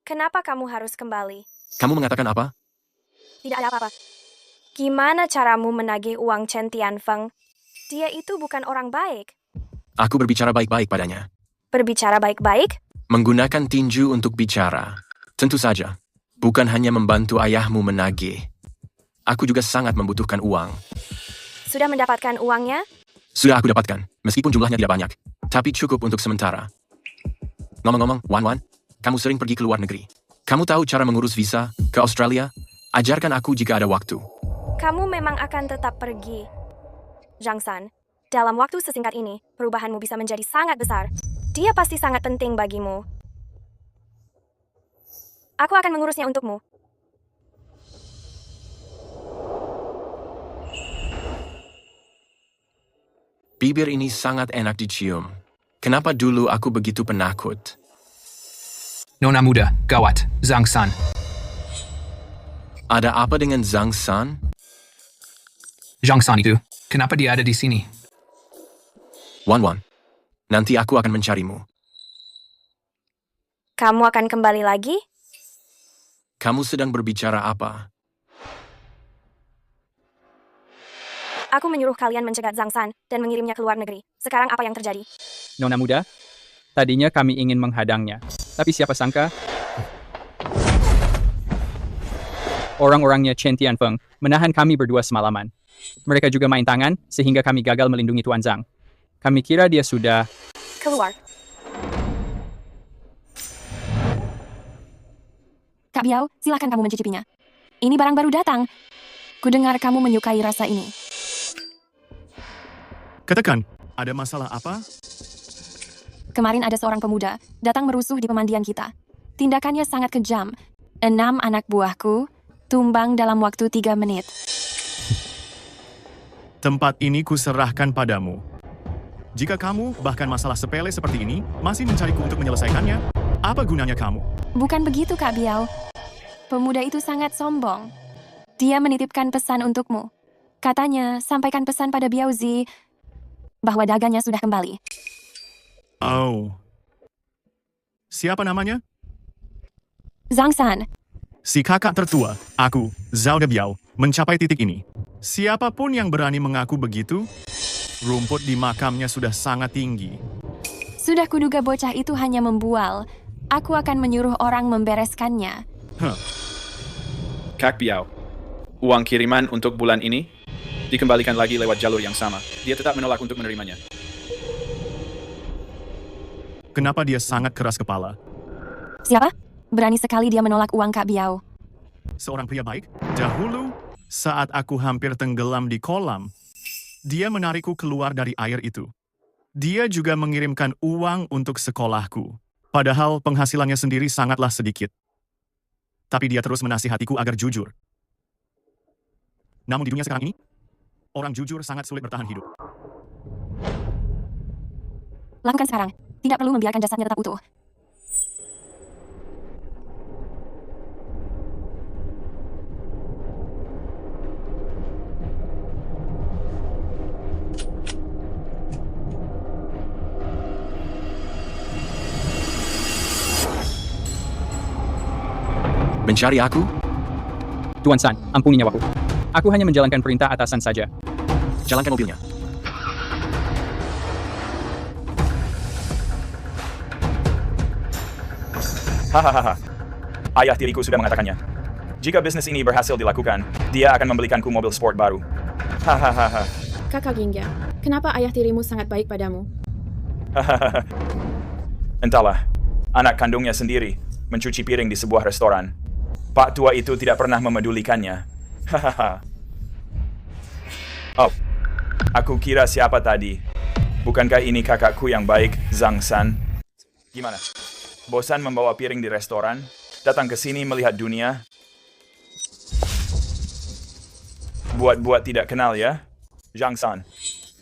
S4: Kenapa kamu harus kembali?
S3: Kamu mengatakan apa?
S4: Tidak ada apa-apa. Gimana caramu menagih uang Chen Tianfeng? Dia itu bukan orang baik.
S3: Aku berbicara baik-baik padanya.
S4: Berbicara baik-baik?
S3: Menggunakan tinju untuk bicara. Tentu saja. Bukan hanya membantu ayahmu menagih. Aku juga sangat membutuhkan uang.
S4: Sudah mendapatkan uangnya?
S3: Sudah aku dapatkan, meskipun jumlahnya tidak banyak. Tapi cukup untuk sementara. Ngomong-ngomong, Wan, kamu sering pergi ke luar negeri. Kamu tahu cara mengurus visa ke Australia? Ajarkan aku jika ada waktu.
S4: Kamu memang akan tetap pergi. Zhang San, dalam waktu sesingkat ini, perubahanmu bisa menjadi sangat besar. Dia pasti sangat penting bagimu. Aku akan mengurusnya untukmu.
S3: Bibir ini sangat enak dicium. Kenapa dulu aku begitu penakut?
S5: Nona muda, gawat, Zhang San.
S3: Ada apa dengan Zhang San?
S5: Zhang San itu, kenapa dia ada di sini?
S3: Wan, nanti aku akan mencarimu.
S4: Kamu akan kembali lagi?
S3: Kamu sedang berbicara apa?
S4: Aku menyuruh kalian mencegat Zhang San dan mengirimnya ke luar negeri. Sekarang apa yang terjadi?
S10: Nona muda, tadinya kami ingin menghadangnya. Tapi siapa sangka? Orang-orangnya Chen Tianfeng menahan kami berdua semalaman. Mereka juga main tangan sehingga kami gagal melindungi Tuan Zhang. Kami kira dia sudah
S4: keluar.
S12: Kak Biao, silakan kamu mencicipinya. Ini barang baru datang. Kudengar kamu menyukai rasa ini.
S9: Katakan, ada masalah apa?
S12: Kemarin ada seorang pemuda datang merusuh di pemandian kita. Tindakannya sangat kejam. 6 anak buahku tumbang dalam waktu 3 menit.
S9: Tempat ini kuserahkan padamu. Jika kamu, bahkan masalah sepele seperti ini, masih mencariku untuk menyelesaikannya, apa gunanya kamu?
S12: Bukan begitu, Kak Biao. Pemuda itu sangat sombong. Dia menitipkan pesan untukmu. Katanya, sampaikan pesan pada Biao Zi bahwa dagangnya sudah kembali.
S9: Oh. Siapa namanya?
S12: Zhang San.
S9: Si kakak tertua, aku, Zhao De Biao, mencapai titik ini. Siapapun yang berani mengaku begitu, rumput di makamnya sudah sangat tinggi.
S12: Sudah kuduga bocah itu hanya membual. Aku akan menyuruh orang membereskannya.
S14: Kak Biao, uang kiriman untuk bulan ini dikembalikan lagi lewat jalur yang sama. Dia tetap menolak untuk menerimanya.
S9: Kenapa dia sangat keras kepala?
S12: Siapa? Berani sekali dia menolak uang Kak Biao.
S9: Seorang pria baik? Dahulu, saat aku hampir tenggelam di kolam, dia menarikku keluar dari air itu. Dia juga mengirimkan uang untuk sekolahku. Padahal penghasilannya sendiri sangatlah sedikit. Tapi dia terus menasihatiku agar jujur. Namun di dunia sekarang ini, orang jujur sangat sulit bertahan hidup.
S12: Lakukan sekarang. Tidak perlu membiarkan jasadnya tetap utuh.
S3: Mencari aku?
S10: Tuan San, ampuni nyawaku. Aku hanya menjalankan perintah atasan saja.
S3: Jalankan mobilnya.
S14: Hahaha. Ayah tiriku sudah mengatakannya. Jika bisnis ini berhasil dilakukan, dia akan membelikanku mobil sport baru. Hahaha.
S15: Kakak Gingga, kenapa ayah tirimu sangat baik padamu?
S14: Hahaha. Entahlah, anak kandungnya sendiri mencuci piring di sebuah restoran. Pak tua itu tidak pernah memedulikannya. Hahaha. Oh, aku kira siapa tadi? Bukankah ini kakakku yang baik, Zhang San? Gimana? Bosan membawa piring di restoran? Datang ke sini melihat dunia? Buat-buat tidak kenal ya? Zhang San.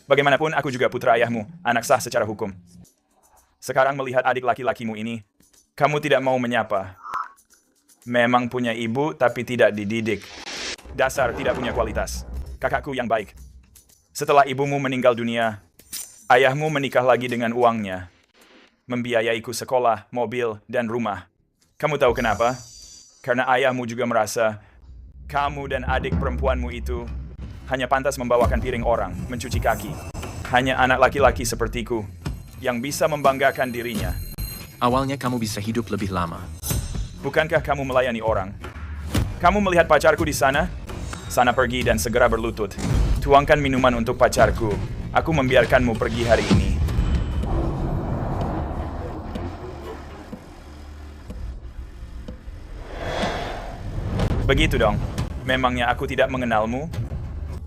S14: Bagaimanapun aku juga putra ayahmu, anak sah secara hukum. Sekarang melihat adik laki-lakimu ini, kamu tidak mau menyapa. Memang punya ibu tapi tidak dididik. Dasar tidak punya kualitas. Kakakku yang baik. Setelah ibumu meninggal dunia, ayahmu menikah lagi dengan uangnya. Membiayaiku sekolah, mobil, dan rumah. Kamu tahu kenapa? Karena ayahmu juga merasa kamu dan adik perempuanmu itu hanya pantas membawakan piring orang, mencuci kaki. Hanya anak laki-laki sepertiku yang bisa membanggakan dirinya.
S3: Awalnya kamu bisa hidup lebih lama.
S14: Bukankah kamu melayani orang? Kamu melihat pacarku di sana? Sana pergi dan segera berlutut. Tuangkan minuman untuk pacarku. Aku membiarkanmu pergi hari ini. Begitu dong. Memangnya aku tidak mengenalmu?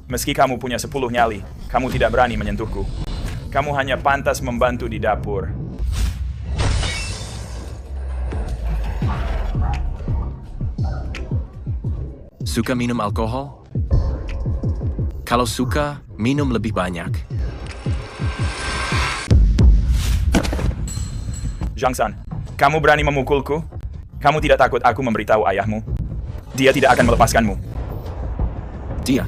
S14: Meski kamu punya 10 nyali, kamu tidak berani menyentuhku. Kamu hanya pantas membantu di dapur.
S3: Suka minum alkohol? Kalau suka, minum lebih banyak.
S14: Zhang San, kamu berani memukulku? Kamu tidak takut aku memberitahu ayahmu? Dia tidak akan melepaskanmu.
S3: Dia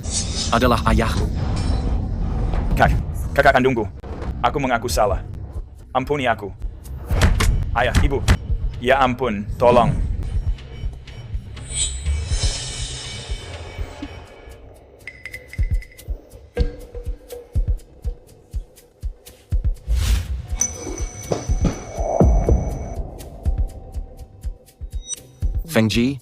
S3: adalah ayahku.
S14: Kakak kandungku. Aku mengaku salah. Ampuni aku. Ayah, ibu. Ya ampun, tolong.
S3: Feng Ji,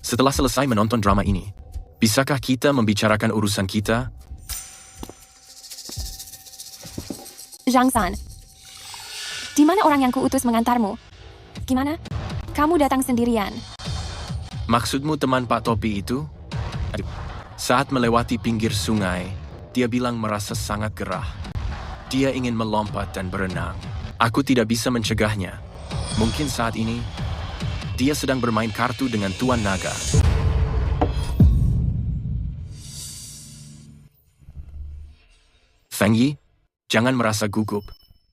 S3: setelah selesai menonton drama ini, bisakah kita membicarakan urusan kita?
S12: Zhang San, di mana orang yang kuutus mengantarmu? Gimana? Kamu datang sendirian.
S3: Maksudmu teman Pak Topi itu? Saat melewati pinggir sungai, dia bilang merasa sangat gerah. Dia ingin melompat dan berenang. Aku tidak bisa mencegahnya. Mungkin saat ini, dia sedang bermain kartu dengan Tuan Naga. Feng Yi, jangan merasa gugup.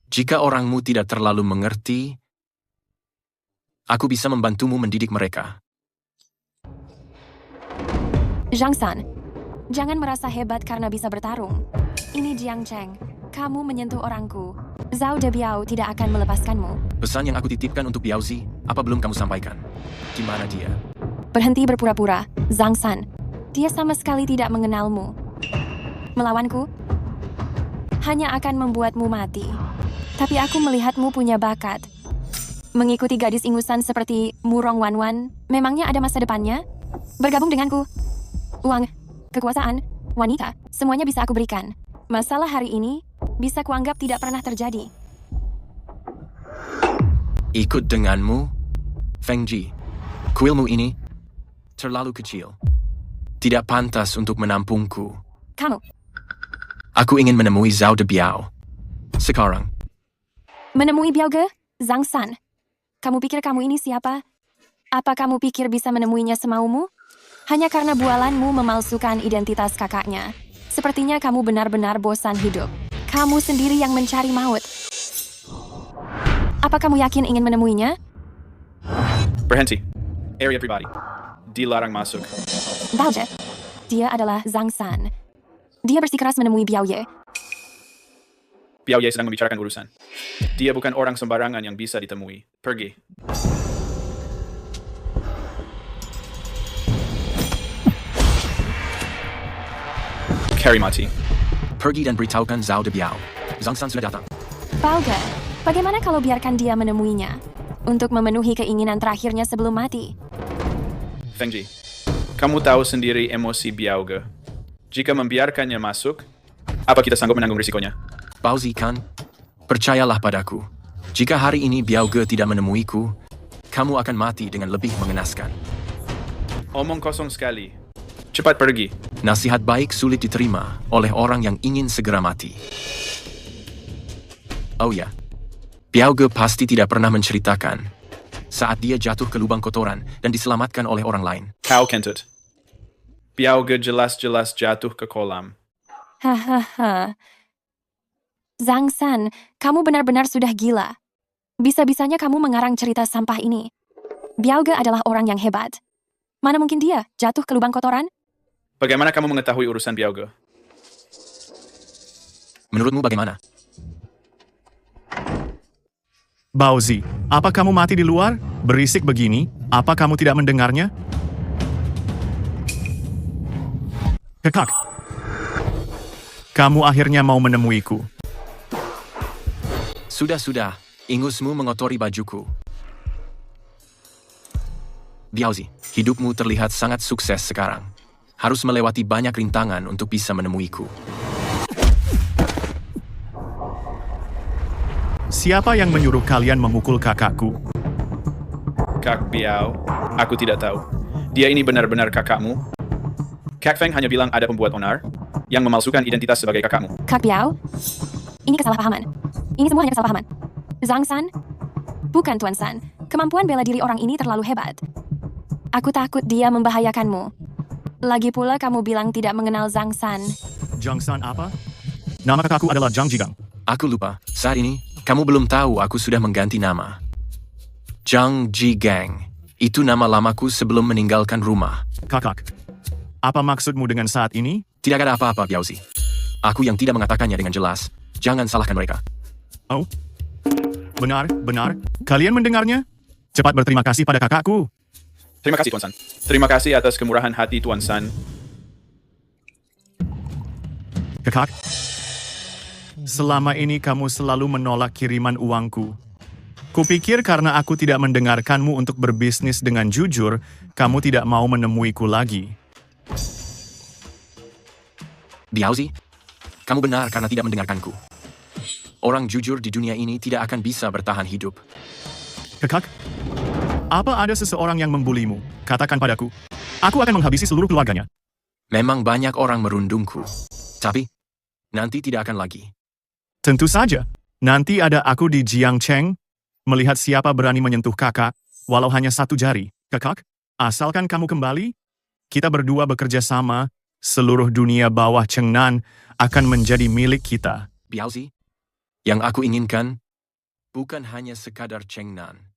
S3: Jika orangmu tidak terlalu mengerti, aku bisa membantumu mendidik mereka.
S12: Zhang San, jangan merasa hebat karena bisa bertarung. Ini Jiang Cheng. Kamu menyentuh orangku. Zhao Debiao tidak akan melepaskanmu.
S3: Pesan yang aku titipkan untuk Biaozi, apa belum kamu sampaikan? Di mana dia?
S12: Berhenti berpura-pura, Zhang San. Dia sama sekali tidak mengenalmu. Melawanku hanya akan membuatmu mati. Tapi aku melihatmu punya bakat. Mengikuti gadis ingusan seperti Murong Wanwan, memangnya ada masa depannya? Bergabung denganku. Uang, kekuasaan, wanita, semuanya bisa aku berikan. Masalah hari ini bisa kuanggap tidak pernah terjadi.
S3: Ikut denganmu? Feng Ji, kuilmu ini terlalu kecil. Tidak pantas untuk menampungku.
S12: Kamu?
S3: Aku ingin menemui Zhao Debiao. Sekarang.
S12: Menemui Biaoge? Zhang San. Kamu pikir kamu ini siapa? Apa kamu pikir bisa menemuinya semaumu? Hanya karena bualanmu memalsukan identitas kakaknya. Sepertinya kamu benar-benar bosan hidup. Kamu sendiri yang mencari maut. Apa kamu yakin ingin menemuinya?
S8: Berhenti. Area pribadi. Dilarang masuk.
S12: Baoje. Dia adalah Zhang San. Dia bersikeras menemui Biaoye.
S8: Biaoye sedang membicarakan urusan. Dia bukan orang sembarangan yang bisa ditemui. Pergi. Carry mati.
S3: Pergi dan beritahukan Zhao Debiao. Zhang San sudah datang.
S12: Baoge, bagaimana kalau biarkan dia menemuinya? Untuk memenuhi keinginan terakhirnya sebelum mati.
S8: Feng Ji, kamu tahu sendiri emosi Biaoge. Jika membiarkannya masuk, apa kita sanggup menanggung risikonya?
S3: Baozi kan, percayalah padaku. Jika hari ini Biaoge tidak menemuiku, kamu akan mati dengan lebih mengenaskan.
S8: Omong kosong sekali. Cepat pergi.
S3: Nasihat baik sulit diterima oleh orang yang ingin segera mati. Oh ya, Biaoge pasti tidak pernah menceritakan saat dia jatuh ke lubang kotoran dan diselamatkan oleh orang lain.
S8: Kau kentut. Biaoge jelas-jelas jatuh ke kolam.
S12: Hahaha. Zhang San, kamu benar-benar sudah gila. Bisa-bisanya kamu mengarang cerita sampah ini. Biaoge adalah orang yang hebat. Mana mungkin dia jatuh ke lubang kotoran?
S8: Bagaimana kamu mengetahui urusan Biaoge?
S3: Menurutmu bagaimana?
S16: Baozi, apa kamu mati di luar? Berisik begini, apa kamu tidak mendengarnya? Kekak. Kamu akhirnya mau menemuiku.
S3: Sudah, ingusmu mengotori bajuku. Biaozi, hidupmu terlihat sangat sukses sekarang. Harus melewati banyak rintangan untuk bisa menemuiku.
S16: Siapa yang menyuruh kalian memukul kakakku?
S8: Kak Biao, aku tidak tahu. Dia ini benar-benar kakakmu? Kak Feng hanya bilang ada pembuat onar yang memalsukan identitas sebagai kakakmu.
S12: Kak Biao, ini kesalahpahaman. Ini semua hanya kesalahpahaman. Zhang San? Bukan Tuan San. Kemampuan bela diri orang ini terlalu hebat. Aku takut dia membahayakanmu. Lagi pula kamu bilang tidak mengenal Zhang San.
S16: Zhang San apa? Nama kakakku adalah Zhang Jigang.
S3: Aku lupa. Saat ini, kamu belum tahu aku sudah mengganti nama. Zhang Jigang. Itu nama lamaku sebelum meninggalkan rumah.
S16: Kakak, apa maksudmu dengan saat ini?
S3: Tidak ada apa-apa, Biaozi. Aku yang tidak mengatakannya dengan jelas. Jangan salahkan mereka.
S16: Oh, benar. Kalian mendengarnya? Cepat berterima kasih pada kakakku.
S8: Terima kasih, Tuan San. Terima kasih atas kemurahan hati, Tuan San.
S16: Kakak, selama ini kamu selalu menolak kiriman uangku. Kupikir karena aku tidak mendengarkanmu untuk berbisnis dengan jujur, kamu tidak mau menemuiku lagi.
S3: Biaozi, kamu benar karena tidak mendengarkanku. Orang jujur di dunia ini tidak akan bisa bertahan hidup.
S16: Kakak, apa ada seseorang yang membulimu? Katakan padaku. Aku akan menghabisi seluruh keluarganya.
S3: Memang banyak orang merundungku. Tapi, nanti tidak akan lagi.
S16: Tentu saja. Nanti ada aku di Jiangcheng, melihat siapa berani menyentuh kakak, walau hanya 1 jari. Kakak, asalkan kamu kembali, kita berdua bekerja sama, seluruh dunia bawah Chengnan akan menjadi milik kita.
S3: Biaozi, yang aku inginkan bukan hanya sekadar Chengnan.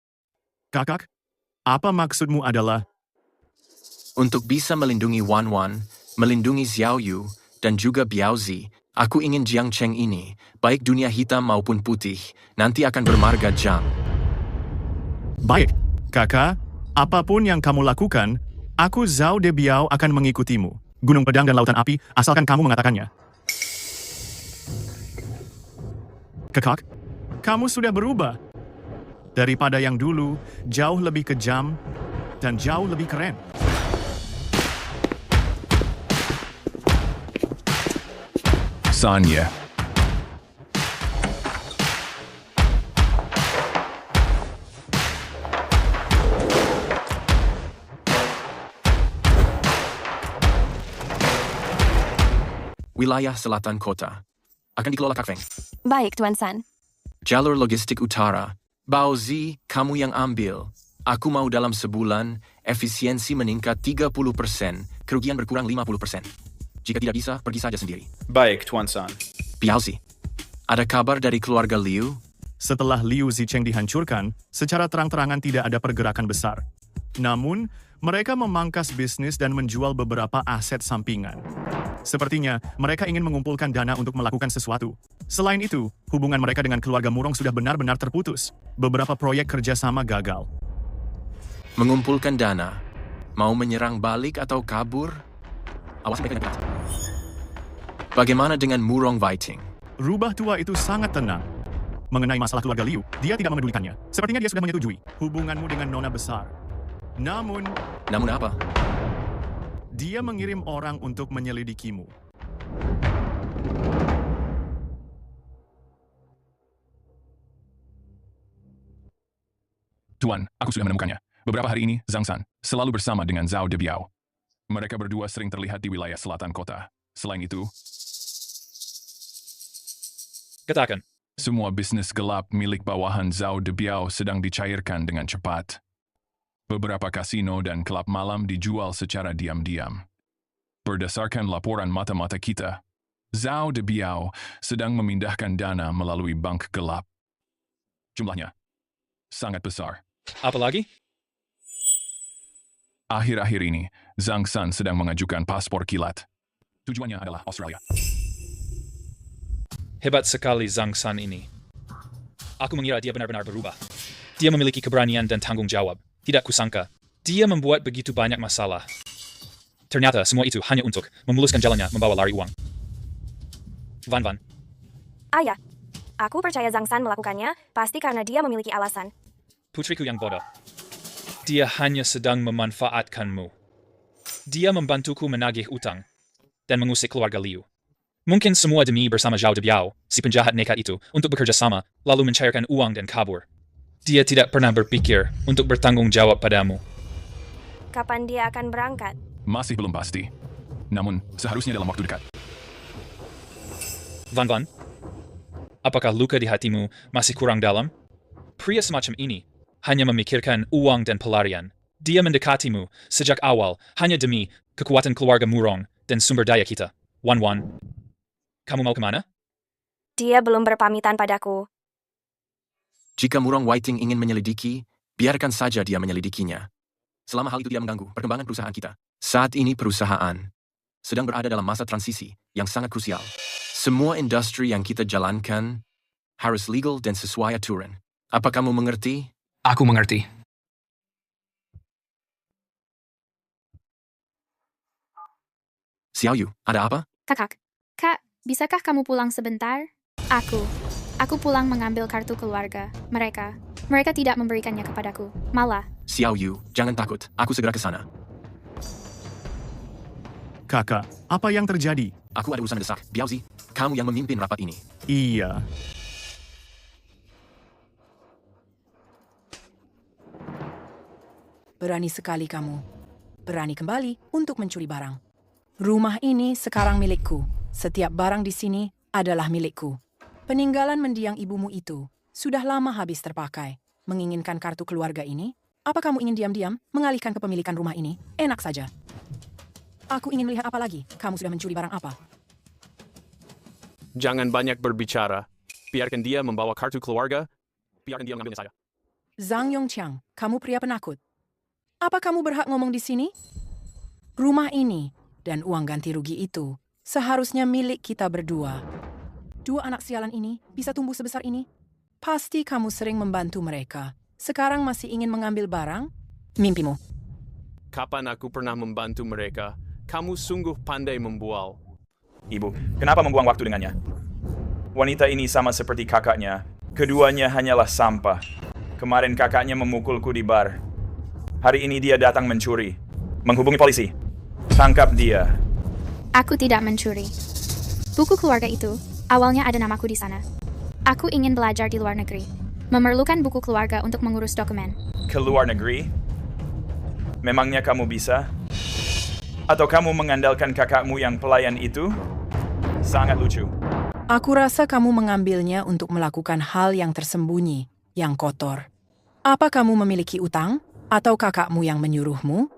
S16: Kakak, apa maksudmu adalah?
S3: Untuk bisa melindungi Wan Wan, melindungi Xiao Yu, dan juga Biaozi, aku ingin Jiangcheng ini, baik dunia hitam maupun putih, nanti akan bermarga Jiang.
S16: Baik, kakak, apapun yang kamu lakukan, aku Zhao De Biao akan mengikutimu. Gunung Pedang dan Lautan Api, asalkan kamu mengatakannya. Kakak, kamu sudah berubah. Daripada yang dulu, jauh lebih kejam, dan jauh lebih keren.
S2: Sanya.
S3: Wilayah selatan kota akan dikelola Kak Feng.
S12: Baik, Tuan San.
S3: Jalur logistik utara. Baozi, kamu yang ambil. Aku mau dalam sebulan, efisiensi meningkat 30%, kerugian berkurang 50%. Jika tidak bisa, pergi saja sendiri.
S8: Baik, Tuan San.
S3: Biaozi, ada kabar dari keluarga Liu?
S16: Setelah Liu Zicheng dihancurkan, secara terang-terangan tidak ada pergerakan besar. Namun, mereka memangkas bisnis dan menjual beberapa aset sampingan. Sepertinya, mereka ingin mengumpulkan dana untuk melakukan sesuatu. Selain itu, hubungan mereka dengan keluarga Murong sudah benar-benar terputus. Beberapa proyek kerjasama gagal.
S3: Mengumpulkan dana? Mau menyerang balik atau kabur? Awas mereka dekat. Bagaimana dengan Murong Waiting?
S16: Rubah tua itu sangat tenang. Mengenai masalah keluarga Liu, dia tidak memedulikannya. Sepertinya dia sudah menyetujui hubunganmu dengan Nona besar. Namun
S3: apa?
S16: Dia mengirim orang untuk menyelidikimu.
S17: Tuan, aku sudah menemukannya. Beberapa hari ini, Zhang San selalu bersama dengan Zhao De Biao. Mereka berdua sering terlihat di wilayah selatan kota. Selain itu,
S8: katakan.
S17: Semua bisnis gelap milik bawahan Zhao De Biao sedang dicairkan dengan cepat. Beberapa kasino dan klub malam dijual secara diam-diam. Berdasarkan laporan mata-mata kita, Zhao De Biao sedang memindahkan dana melalui bank gelap. Jumlahnya sangat besar.
S8: Apalagi?
S17: Akhir-akhir ini, Zhang San sedang mengajukan paspor kilat. Tujuannya adalah Australia.
S8: Hebat sekali Zhang San ini. Aku mengira dia benar-benar berubah. Dia memiliki keberanian dan tanggung jawab. Tidak kusangka, dia membuat begitu banyak masalah. Ternyata semua itu hanya untuk memuluskan jalannya membawa lari uang. Van.
S4: Ayah, aku percaya Zhang San melakukannya, pasti karena dia memiliki alasan.
S8: Putriku yang bodoh. Dia hanya sedang memanfaatkanmu. Dia membantuku menagih utang dan mengusik keluarga Liu. Mungkin semua demi bersama Zhao Debiao, si penjahat nekat itu, untuk bekerja sama, lalu mencairkan uang dan kabur. Dia tidak pernah berpikir untuk bertanggung jawab padamu.
S4: Kapan dia akan berangkat?
S17: Masih belum pasti. Namun, seharusnya dalam waktu dekat.
S8: Van Van, apakah luka di hatimu masih kurang dalam? Pria semacam ini hanya memikirkan uang dan pelarian. Dia mendekatimu sejak awal hanya demi kekuatan keluarga Murong dan sumber daya kita. Wan Wan, kamu mau kemana?
S4: Dia belum berpamitan padaku.
S3: Jika Murong Whiting ingin menyelidiki, biarkan saja dia menyelidikinya. Selama hal itu tidak mengganggu perkembangan perusahaan kita. Saat ini perusahaan sedang berada dalam masa transisi yang sangat krusial. Semua industri yang kita jalankan harus legal dan sesuai aturan. Apa kamu mengerti?
S5: Aku mengerti.
S3: Xiao Yu, ada apa?
S11: Kakak, Kak, bisakah kamu pulang sebentar? Aku pulang mengambil kartu keluarga. Mereka tidak memberikannya kepadaku. Malah.
S3: Xiao Yu, jangan takut. Aku segera ke sana.
S16: Kakak, apa yang terjadi?
S3: Aku ada urusan mendesak. Biaozi, kamu yang memimpin rapat ini.
S16: Iya.
S18: Berani sekali kamu. Berani kembali untuk mencuri barang. Rumah ini sekarang milikku. Setiap barang di sini adalah milikku. Peninggalan mendiang ibumu itu sudah lama habis terpakai. Menginginkan kartu keluarga ini? Apa kamu ingin diam-diam mengalihkan kepemilikan rumah ini? Enak saja. Aku ingin melihat apa lagi. Kamu sudah mencuri barang apa?
S6: Jangan banyak berbicara. Biarkan dia membawa kartu keluarga. Biarkan dia mengambilnya saya.
S18: Zhang Yongqiang, kamu pria penakut. Apa kamu berhak ngomong di sini? Rumah ini dan uang ganti rugi itu seharusnya milik kita berdua. Dua anak sialan ini bisa tumbuh sebesar ini. Pasti kamu sering membantu mereka. Sekarang masih ingin mengambil barang? Mimpimu.
S6: Kapan aku pernah membantu mereka? Kamu sungguh pandai membual.
S14: Ibu, kenapa membuang waktu dengannya? Wanita ini sama seperti kakaknya. Keduanya hanyalah sampah. Kemarin kakaknya memukulku di bar. Hari ini dia datang mencuri. Menghubungi polisi. Tangkap dia.
S11: Aku tidak mencuri. Buku keluarga itu, awalnya ada namaku di sana. Aku ingin belajar di luar negeri. Memerlukan buku keluarga untuk mengurus dokumen.
S14: Ke luar negeri? Memangnya kamu bisa? Atau kamu mengandalkan kakakmu yang pelayan itu? Sangat lucu.
S18: Aku rasa kamu mengambilnya untuk melakukan hal yang tersembunyi, yang kotor. Apa kamu memiliki utang? Atau kakakmu yang menyuruhmu?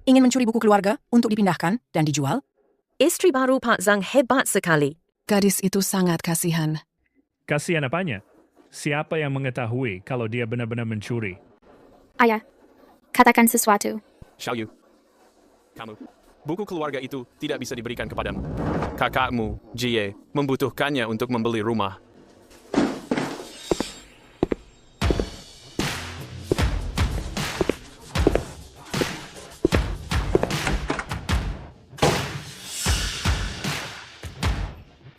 S18: Ingin mencuri buku keluarga untuk dipindahkan dan dijual?
S13: Istri baru Pak Zhang hebat sekali.
S19: Gadis itu sangat kasihan.
S20: Kasihan apanya? Siapa yang mengetahui kalau dia benar-benar mencuri?
S11: Ayah, katakan sesuatu.
S6: Xiao Yu, kamu. Buku keluarga itu tidak bisa diberikan kepadamu. Kakakmu, Jie, membutuhkannya untuk membeli rumah.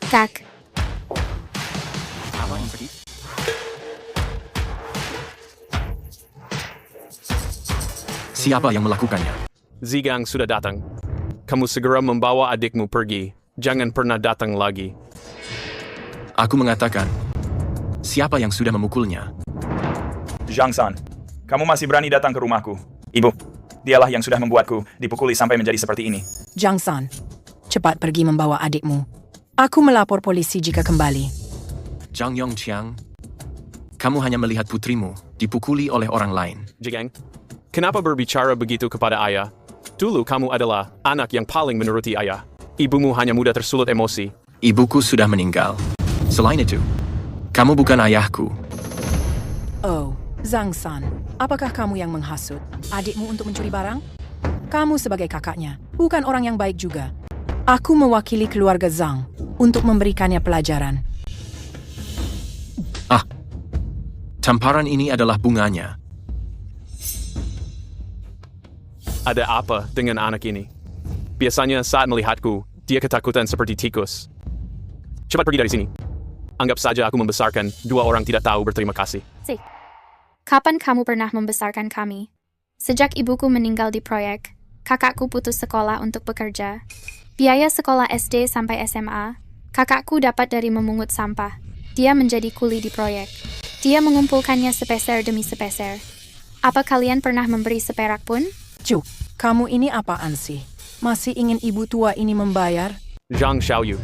S11: Kak.
S3: Siapa yang melakukannya?
S6: Zigang sudah datang. Kamu segera membawa adikmu pergi. Jangan pernah datang lagi.
S3: Aku mengatakan, siapa yang sudah memukulnya?
S14: Zhang San, kamu masih berani datang ke rumahku. Ibu, dialah yang sudah membuatku dipukuli sampai menjadi seperti ini.
S18: Zhang San, cepat pergi membawa adikmu. Aku melapor polisi jika kembali.
S3: Zhang Yongqiang, kamu hanya melihat putrimu dipukuli oleh orang lain.
S6: Jigang, kenapa berbicara begitu kepada ayah? Dulu kamu adalah anak yang paling menuruti ayah. Ibumu hanya mudah tersulut emosi.
S3: Ibuku sudah meninggal. Selain itu, kamu bukan ayahku.
S18: Oh, Zhang San, apakah kamu yang menghasut adikmu untuk mencuri barang? Kamu sebagai kakaknya, bukan orang yang baik juga. Aku mewakili keluarga Zhang untuk memberikannya pelajaran.
S3: Tamparan ini adalah bunganya.
S6: Ada apa dengan anak ini? Biasanya saat melihatku, dia ketakutan seperti tikus. Cepat pergi dari sini. Anggap saja aku membesarkan dua orang tidak tahu berterima kasih.
S11: Kapan kamu pernah membesarkan kami? Sejak ibuku meninggal di proyek, kakakku putus sekolah untuk bekerja. Biaya sekolah SD sampai SMA, kakakku dapat dari memungut sampah. Dia menjadi kuli di proyek. Dia mengumpulkannya sepeser demi sepeser. Apa kalian pernah memberi seperak pun?
S18: Ju, kamu ini apaan sih? Masih ingin ibu tua ini membayar?
S6: Zhang Xiaoyu,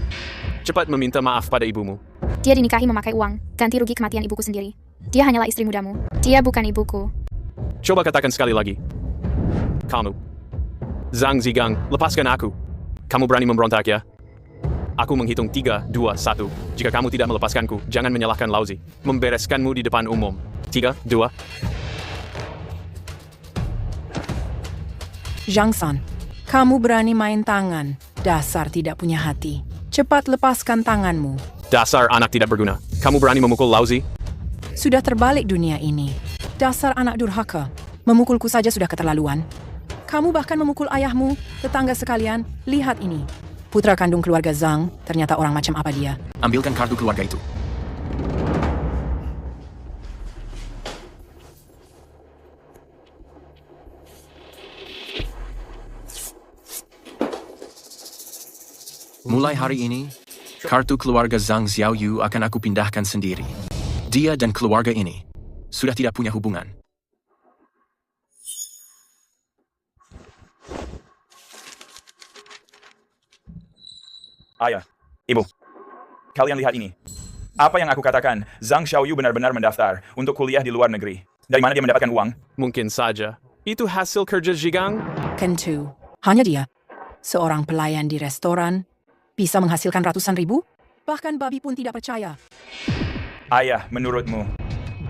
S6: cepat meminta maaf pada ibumu.
S11: Dia dinikahi memakai uang, ganti rugi kematian ibuku sendiri. Dia hanyalah istri mudamu. Dia bukan ibuku.
S6: Coba katakan sekali lagi. Kamu. Zhang Zigang, lepaskan aku. Kamu berani memberontak ya? Aku menghitung 3, 2, 1. Jika kamu tidak melepaskanku, jangan menyalahkan Lauzi. Membereskanmu di depan umum. 3, 2.
S18: Zhang San, kamu berani main tangan. Dasar tidak punya hati. Cepat lepaskan tanganmu.
S6: Dasar anak tidak berguna. Kamu berani memukul Lauzi?
S18: Sudah terbalik dunia ini. Dasar anak durhaka. Memukulku saja sudah keterlaluan. Kamu bahkan memukul ayahmu, tetangga sekalian. Lihat ini. Putra kandung keluarga Zhang, ternyata orang macam apa dia.
S3: Ambilkan kartu keluarga itu. Mulai hari ini, kartu keluarga Zhang Xiaoyu akan aku pindahkan sendiri. Dia dan keluarga ini sudah tidak punya hubungan.
S14: Ayah, Ibu, kalian lihat ini. Apa yang aku katakan, Zhang Xiaoyu benar-benar mendaftar untuk kuliah di luar negeri. Dari mana dia mendapatkan uang?
S6: Mungkin saja. Itu hasil kerja Zigang?
S18: Tentu. Hanya dia. Seorang pelayan di restoran bisa menghasilkan ratusan ribu? Bahkan babi pun tidak percaya.
S14: Ayah, menurutmu,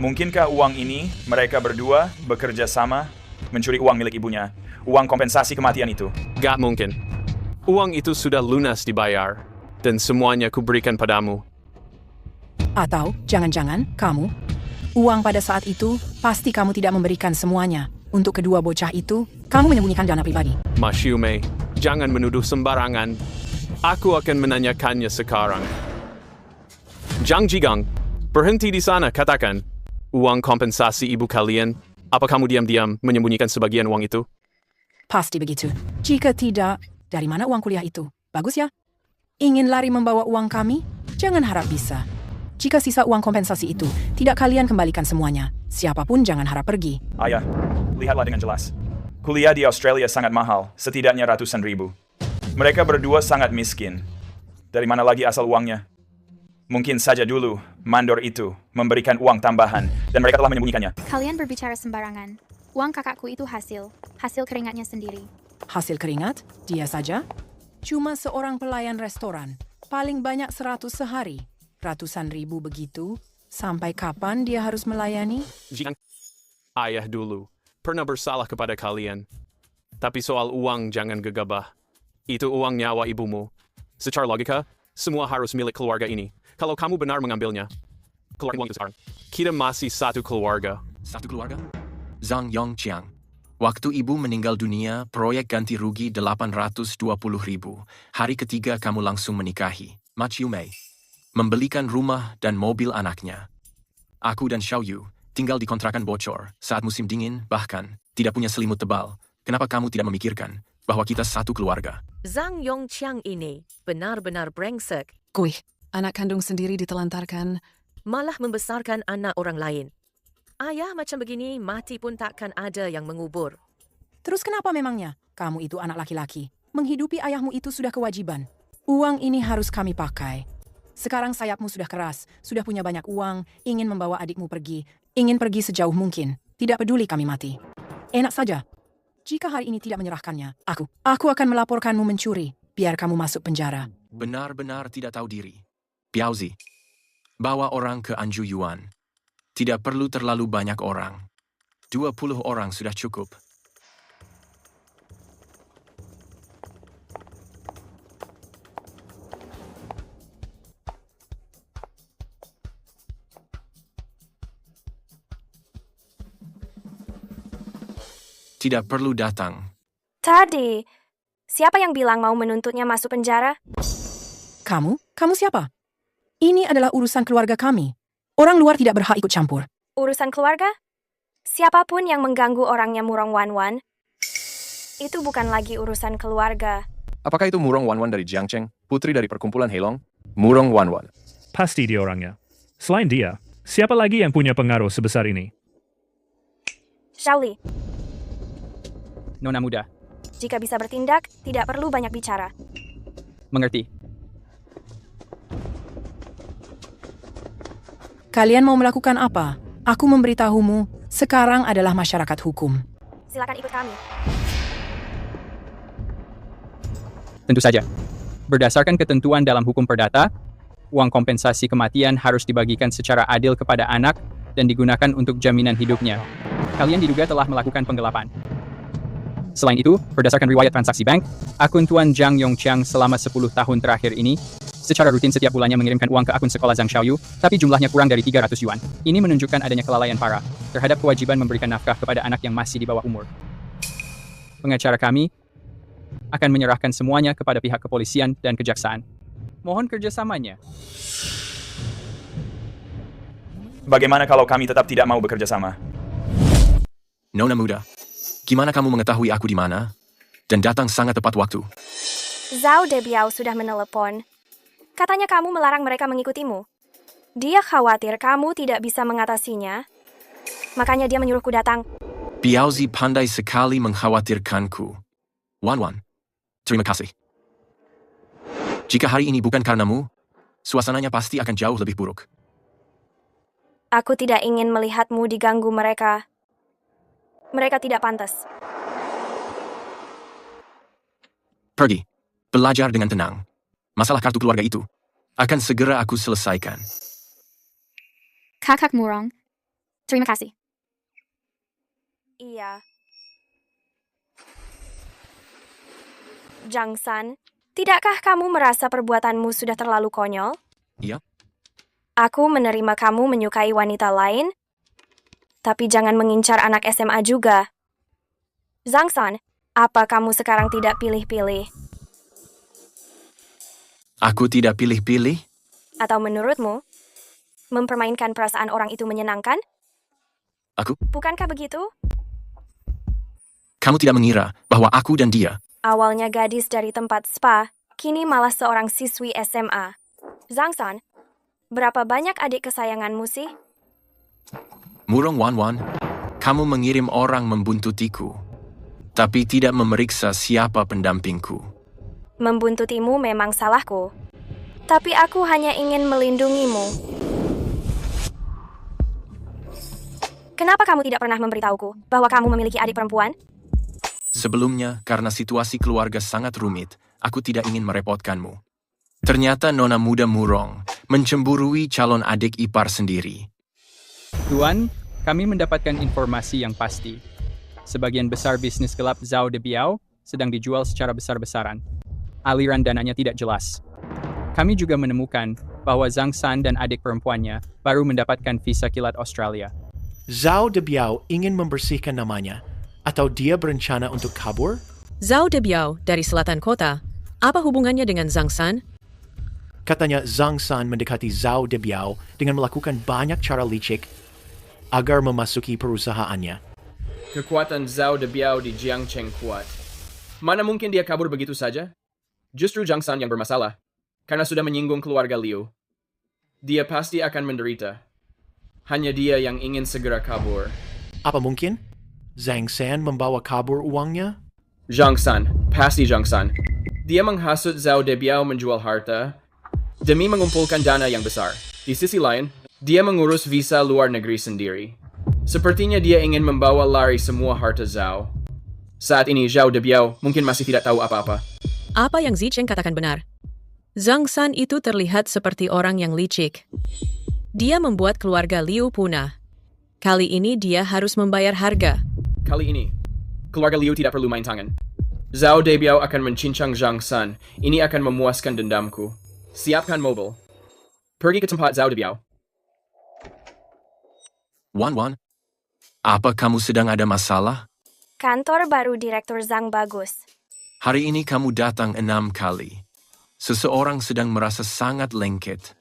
S14: mungkinkah uang ini mereka berdua bekerja sama mencuri uang milik ibunya? Uang kompensasi kematian itu?
S6: Gak mungkin. Uang itu sudah lunas dibayar, dan semuanya kuberikan padamu.
S18: Atau, jangan-jangan, kamu, uang pada saat itu, pasti kamu tidak memberikan semuanya. Untuk kedua bocah itu, kamu menyembunyikan dana pribadi.
S6: Mas Yume, jangan menuduh sembarangan. Aku akan menanyakannya sekarang. Zhang Jigang, berhenti di sana, katakan. Uang kompensasi ibu kalian, apa kamu diam-diam menyembunyikan sebagian uang itu?
S18: Pasti begitu. Jika tidak, dari mana uang kuliah itu? Bagus ya? Ingin lari membawa uang kami? Jangan harap bisa. Jika sisa uang kompensasi itu, tidak kalian kembalikan semuanya. Siapapun jangan harap pergi.
S14: Ayah, lihatlah dengan jelas. Kuliah di Australia sangat mahal, setidaknya ratusan ribu. Mereka berdua sangat miskin. Dari mana lagi asal uangnya? Mungkin saja dulu, mandor itu memberikan uang tambahan, dan mereka telah menyembunyikannya.
S11: Kalian berbicara sembarangan. Uang kakakku itu hasil keringatnya sendiri.
S18: Hasil keringat? Dia saja? Cuma seorang pelayan restoran. Paling banyak 100 sehari. Ratusan ribu begitu. Sampai kapan dia harus melayani?
S6: Ayah dulu pernah bersalah kepada kalian. Tapi soal uang jangan gegabah. Itu uang nyawa ibumu. Secara logika, semua harus milik keluarga ini. Kalau kamu benar mengambilnya, keluar uang itu sekarang. Kita masih satu keluarga.
S3: Satu keluarga? Zhang Yongqiang. Waktu ibu meninggal dunia, proyek ganti rugi 820.000. Hari ketiga kamu langsung menikahi. Ma Chiumei. Membelikan rumah dan mobil anaknya. Aku dan Xiaoyu tinggal di kontrakan bocor saat musim dingin, bahkan tidak punya selimut tebal. Kenapa kamu tidak memikirkan bahwa kita satu keluarga?
S13: Zhang Yongqiang ini benar-benar brengsek.
S19: Kuih, anak kandung sendiri ditelantarkan.
S13: Malah membesarkan anak orang lain. Ayah macam begini mati pun takkan ada yang mengubur.
S18: Terus kenapa memangnya? Kamu itu anak laki-laki. Menghidupi ayahmu itu sudah kewajiban. Uang ini harus kami pakai. Sekarang sayapmu sudah keras, sudah punya banyak uang, ingin membawa adikmu pergi, ingin pergi sejauh mungkin. Tidak peduli kami mati. Enak saja. Jika hari ini tidak menyerahkannya, aku akan melaporkanmu mencuri, biar kamu masuk penjara.
S3: Benar-benar tidak tahu diri. Piauzi, bawa orang ke Anju Yuan. Tidak perlu terlalu banyak orang. 20 orang sudah cukup. Tidak perlu datang.
S4: Tadi, siapa yang bilang mau menuntutnya masuk penjara?
S18: Kamu? Kamu siapa? Ini adalah urusan keluarga kami. Orang luar tidak berhak ikut campur.
S4: Urusan keluarga? Siapapun yang mengganggu orangnya Murong Wanwan, itu bukan lagi urusan keluarga.
S6: Apakah itu Murong Wanwan dari Jiangcheng, putri dari perkumpulan Heilong? Murong Wanwan.
S20: Pasti dia orangnya. Selain dia, siapa lagi yang punya pengaruh sebesar ini?
S4: Shaoli,
S21: Nona muda,
S4: jika bisa bertindak, tidak perlu banyak bicara.
S21: mengerti.
S18: Kalian mau melakukan apa? Aku memberitahumu, sekarang adalah masyarakat hukum.
S4: Silakan ikut kami.
S21: Tentu saja. Berdasarkan ketentuan dalam hukum perdata, uang kompensasi kematian harus dibagikan secara adil kepada anak dan digunakan untuk jaminan hidupnya. Kalian diduga telah melakukan penggelapan. Selain itu, berdasarkan riwayat transaksi bank, akun Tuan Zhang Yongqiang selama 10 tahun terakhir ini, secara rutin setiap bulannya mengirimkan uang ke akun sekolah Zhang Xiaoyu, tapi jumlahnya kurang dari 300 yuan. Ini menunjukkan adanya kelalaian parah terhadap kewajiban memberikan nafkah kepada anak yang masih di bawah umur. Pengacara kami akan menyerahkan semuanya kepada pihak kepolisian dan kejaksaan. Mohon kerjasamanya.
S14: Bagaimana kalau kami tetap tidak mau bekerja sama?
S3: Nona muda, gimana kamu mengetahui aku di mana? Dan datang sangat tepat waktu.
S4: Zhao Debiao sudah menelepon. Katanya kamu melarang mereka mengikutimu. Dia khawatir kamu tidak bisa mengatasinya. Makanya dia menyuruhku datang.
S3: Biaozi pandai sekali mengkhawatirkanku. Wanwan, terima kasih. Jika hari ini bukan karenamu, suasananya pasti akan jauh lebih buruk.
S4: Aku tidak ingin melihatmu diganggu mereka. Mereka tidak pantas.
S3: Pergi. Belajar dengan tenang. Masalah kartu keluarga itu akan segera aku selesaikan.
S11: Kakak Murong, terima kasih.
S4: Iya. Zhang San, tidakkah kamu merasa perbuatanmu sudah terlalu konyol?
S3: Iya.
S4: Aku menerima kamu menyukai wanita lain, tapi jangan mengincar anak SMA juga. Zhang San, apa kamu sekarang tidak pilih-pilih?
S3: Aku tidak pilih-pilih?
S4: Atau menurutmu, mempermainkan perasaan orang itu menyenangkan?
S3: Aku?
S4: Bukankah begitu?
S3: Kamu tidak mengira bahwa aku dan dia...
S4: Awalnya gadis dari tempat spa, kini malah seorang siswi SMA. Zhang San, berapa banyak adik kesayanganmu sih?
S3: Murong Wanwan, kamu mengirim orang membuntutiku, tapi tidak memeriksa siapa pendampingku.
S4: Membuntutimu memang salahku, tapi aku hanya ingin melindungimu. Kenapa kamu tidak pernah memberitahuku bahwa kamu memiliki adik perempuan?
S3: Sebelumnya, karena situasi keluarga sangat rumit, aku tidak ingin merepotkanmu. Ternyata Nona muda Murong mencemburui calon adik ipar sendiri.
S21: Tuan, kami mendapatkan informasi yang pasti. Sebagian besar bisnis gelap Zhao Debiao sedang dijual secara besar-besaran. Aliran dananya tidak jelas. Kami juga menemukan bahwa Zhang San dan adik perempuannya baru mendapatkan visa kilat Australia.
S9: Zhao Debiao ingin membersihkan namanya, atau dia berencana untuk kabur?
S13: Zhao Debiao dari selatan kota. Apa hubungannya dengan Zhang San?
S9: Katanya Zhang San mendekati Zhao Debiao dengan melakukan banyak cara licik agar memasuki perusahaannya.
S10: Kekuatan Zhao Debiao di Jiangcheng kuat. Mana mungkin dia kabur begitu saja? Justru Zhang San yang bermasalah, karena sudah menyinggung keluarga Liu. Dia pasti akan menderita. Hanya dia yang ingin segera kabur.
S9: Apa mungkin Zhang San membawa kabur uangnya?
S10: Zhang San, pasti Zhang San. Dia menghasut Zhao Debiao menjual harta demi mengumpulkan dana yang besar. Di sisi lain, dia mengurus visa luar negeri sendiri. Sepertinya dia ingin membawa lari semua harta Zhao. Saat ini Zhao Debiao mungkin masih tidak tahu apa-apa.
S13: Apa yang Zicheng katakan benar. Zhang San itu terlihat seperti orang yang licik. Dia membuat keluarga Liu punah. Kali ini dia harus membayar harga.
S10: Kali ini, keluarga Liu tidak perlu main tangan. Zhao Debiao akan mencincang Zhang San. Ini akan memuaskan dendamku. Siapkan mobil. Pergi ke tempat Zhao Debiao.
S3: Wanwan, apa kamu sedang ada masalah?
S4: Kantor baru Direktur Zhang bagus.
S3: Hari ini kamu datang 6 kali. Seseorang sedang merasa sangat lengket.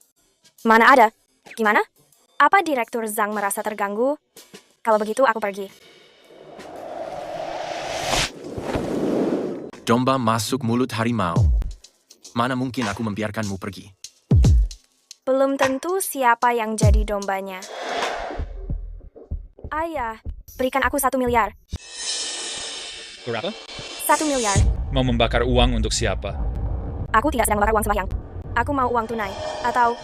S4: Mana ada? Gimana? Apa Direktur Zhang merasa terganggu? Kalau begitu, aku pergi.
S3: Domba masuk mulut harimau. Mana mungkin aku membiarkanmu pergi?
S4: Belum tentu siapa yang jadi dombanya. Ayah, berikan aku 1 miliar.
S8: Berapa?
S4: 1 miliar.
S8: Mau membakar uang untuk siapa?
S4: Aku tidak sedang membakar uang sembahyang. Aku mau uang tunai. Atau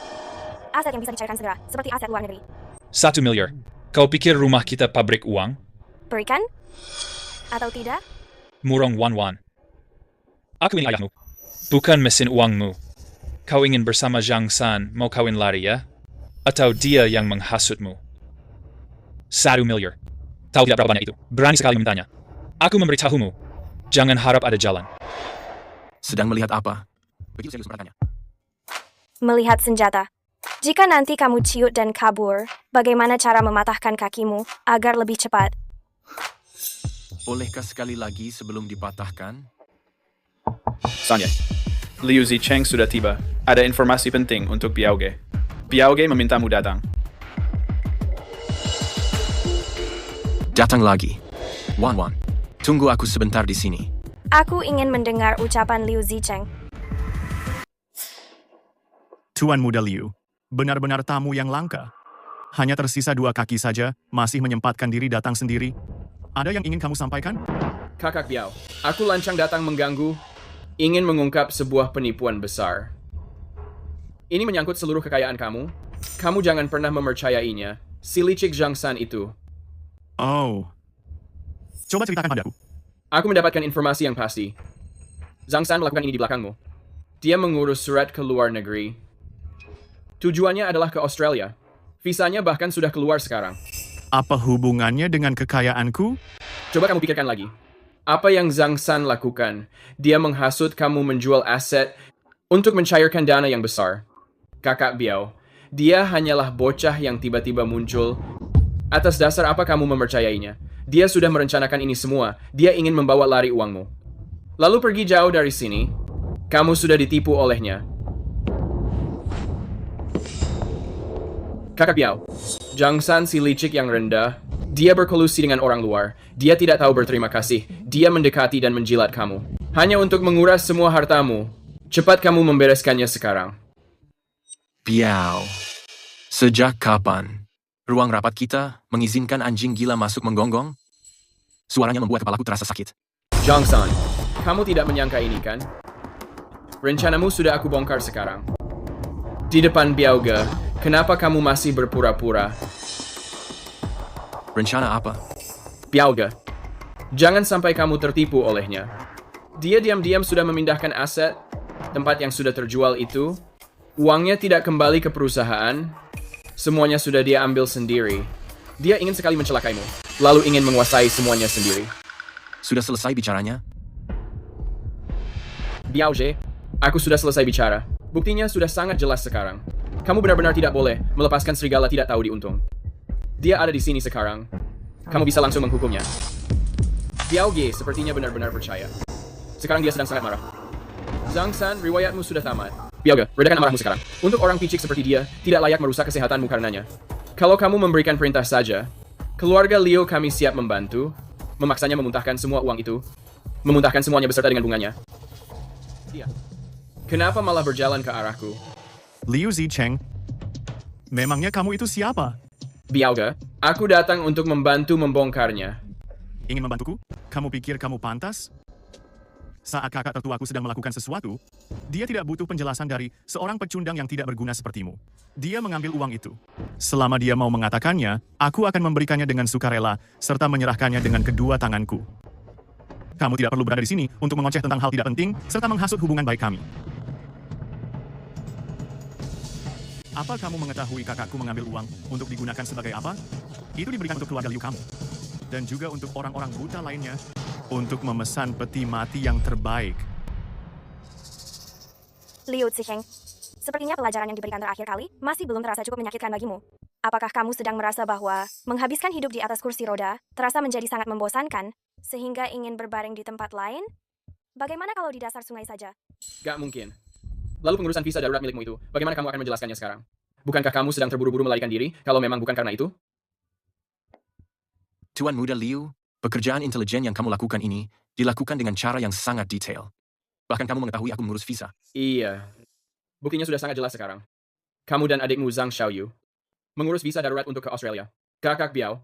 S4: aset yang bisa dicairkan segera, seperti aset luar negeri.
S8: 1 miliar. Kau pikir rumah kita pabrik uang?
S4: Berikan? Atau tidak?
S8: Murong Wan. Aku ini ayahmu, bukan mesin uangmu. Kau ingin bersama Zhang San mau kawin lari ya? Atau dia yang menghasutmu? 1 miliar. Tahu tidak berapa banyak itu? Berani sekali memintanya. Aku memberitahumu. Jangan harap ada jalan.
S3: Sedang melihat apa? Begitu serius mereka.
S4: Melihat senjata. Jika nanti kamu ciut dan kabur, bagaimana cara mematahkan kakimu agar lebih cepat?
S3: Bolehkah sekali lagi sebelum dipatahkan?
S10: Sonya, Liu Zicheng sudah tiba. Ada informasi penting untuk Biaoge. Biaoge memintamu datang.
S3: Datang lagi. Wan, tunggu aku sebentar di sini.
S4: Aku ingin mendengar ucapan Liu Zicheng.
S16: Tuan Muda Liu, benar-benar tamu yang langka. Hanya tersisa 2 kaki saja, masih menyempatkan diri datang sendiri. Ada yang ingin kamu sampaikan?
S10: Kakak Biao, aku lancang datang mengganggu, ingin mengungkap sebuah penipuan besar. Ini menyangkut seluruh kekayaan kamu. Kamu jangan pernah mempercayainya. Si licik Zhang San itu.
S16: Oh. Coba ceritakan padaku.
S10: Aku mendapatkan informasi yang pasti. Zhang San melakukan ini di belakangmu. Dia mengurus surat ke luar negeri. Tujuannya adalah ke Australia. Visanya bahkan sudah keluar sekarang.
S16: Apa hubungannya dengan kekayaanku?
S10: Coba kamu pikirkan lagi. Apa yang Zhang San lakukan? Dia menghasut kamu menjual aset untuk mencairkan dana yang besar. Kakak Biao, dia hanyalah bocah yang tiba-tiba muncul. Atas dasar apa kamu mempercayainya? Dia sudah merencanakan ini semua. Dia ingin membawa lari uangmu. Lalu pergi jauh dari sini. Kamu sudah ditipu olehnya. Kakak Biao, Zhang San si licik yang rendah. Dia berkolusi dengan orang luar. Dia tidak tahu berterima kasih. Dia mendekati dan menjilat kamu. Hanya untuk menguras semua hartamu. Cepat kamu membereskannya sekarang.
S3: Biao. Sejak kapan ruang rapat kita mengizinkan anjing gila masuk menggonggong? Suaranya membuat kepalaku terasa sakit.
S10: Zhang San, kamu tidak menyangka ini kan? Rencanamu sudah aku bongkar sekarang. Di depan Biaoge, kenapa kamu masih berpura-pura?
S3: Rencana apa?
S10: Biaoge, jangan sampai kamu tertipu olehnya. Dia diam-diam sudah memindahkan aset, tempat yang sudah terjual itu. Uangnya tidak kembali ke perusahaan. Semuanya sudah dia ambil sendiri. Dia ingin sekali mencelakaimu, lalu ingin menguasai semuanya sendiri.
S3: Sudah selesai bicaranya?
S10: Biaoge, aku sudah selesai bicara. Buktinya sudah sangat jelas sekarang. Kamu benar-benar tidak boleh melepaskan serigala tidak tahu diuntung. Dia ada di sini sekarang. Kamu bisa langsung menghukumnya. Biaoge sepertinya benar-benar percaya. Sekarang dia sedang sangat marah. Zhang San, riwayatmu sudah tamat. Biaoge, redakan amarahmu sekarang. Untuk orang picik seperti dia, tidak layak merusak kesehatanmu karenanya. Kalau kamu memberikan perintah saja, keluarga Liu kami siap membantu, memaksanya memuntahkan semua uang itu, memuntahkan semuanya beserta dengan bunganya. Iya. Kenapa malah berjalan ke arahku?
S16: Liu Zicheng, memangnya kamu itu siapa?
S10: Biaoge, aku datang untuk membantu membongkarnya.
S16: Ingin membantuku? Kamu pikir kamu pantas? Saat kakak tertuaku sedang melakukan sesuatu, dia tidak butuh penjelasan dari seorang pecundang yang tidak berguna sepertimu. Dia mengambil uang itu. Selama dia mau mengatakannya, aku akan memberikannya dengan sukarela, serta menyerahkannya dengan kedua tanganku. Kamu tidak perlu berada di sini untuk mengoceh tentang hal tidak penting, serta menghasut hubungan baik kami. Apa kamu mengetahui kakakku mengambil uang untuk digunakan sebagai apa? Itu diberikan untuk keluarga Liu kamu. Dan juga untuk orang-orang buta lainnya, untuk memesan peti mati yang terbaik.
S4: Liu Zicheng, sepertinya pelajaran yang diberikan terakhir kali masih belum terasa cukup menyakitkan bagimu. Apakah kamu sedang merasa bahwa menghabiskan hidup di atas kursi roda terasa menjadi sangat membosankan, sehingga ingin berbaring di tempat lain? Bagaimana kalau di dasar sungai saja?
S10: Gak mungkin. Lalu pengurusan visa darurat milikmu itu, bagaimana kamu akan menjelaskannya sekarang? Bukankah kamu sedang terburu-buru melarikan diri, kalau memang bukan karena itu?
S3: Tuan Muda Liu, pekerjaan intelijen yang kamu lakukan ini dilakukan dengan cara yang sangat detail. Bahkan kamu mengetahui aku mengurus visa.
S10: Iya. Buktinya sudah sangat jelas sekarang. Kamu dan adikmu Zhang Xiaoyu mengurus visa darurat untuk ke Australia. Kakak Biao,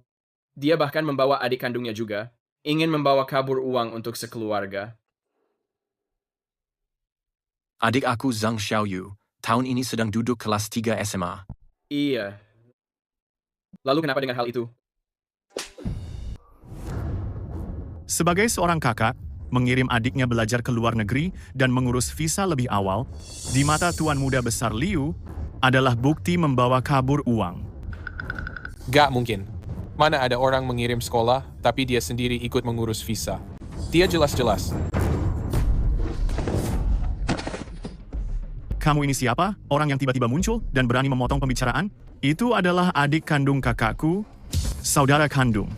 S10: dia bahkan membawa adik kandungnya juga, ingin membawa kabur uang untuk sekeluarga.
S3: Adik aku Zhang Xiaoyu, tahun ini sedang duduk kelas 3 SMA.
S10: Iya. Lalu kenapa dengan hal itu?
S16: Sebagai seorang kakak, mengirim adiknya belajar ke luar negeri dan mengurus visa lebih awal, di mata Tuan Muda Besar Liu, adalah bukti membawa kabur uang.
S2: Gak mungkin. Mana ada orang mengirim sekolah, tapi dia sendiri ikut mengurus visa. Dia jelas-jelas.
S16: Kamu ini siapa? Orang yang tiba-tiba muncul dan berani memotong pembicaraan? Itu adalah adik kandung kakakku, saudara kandung.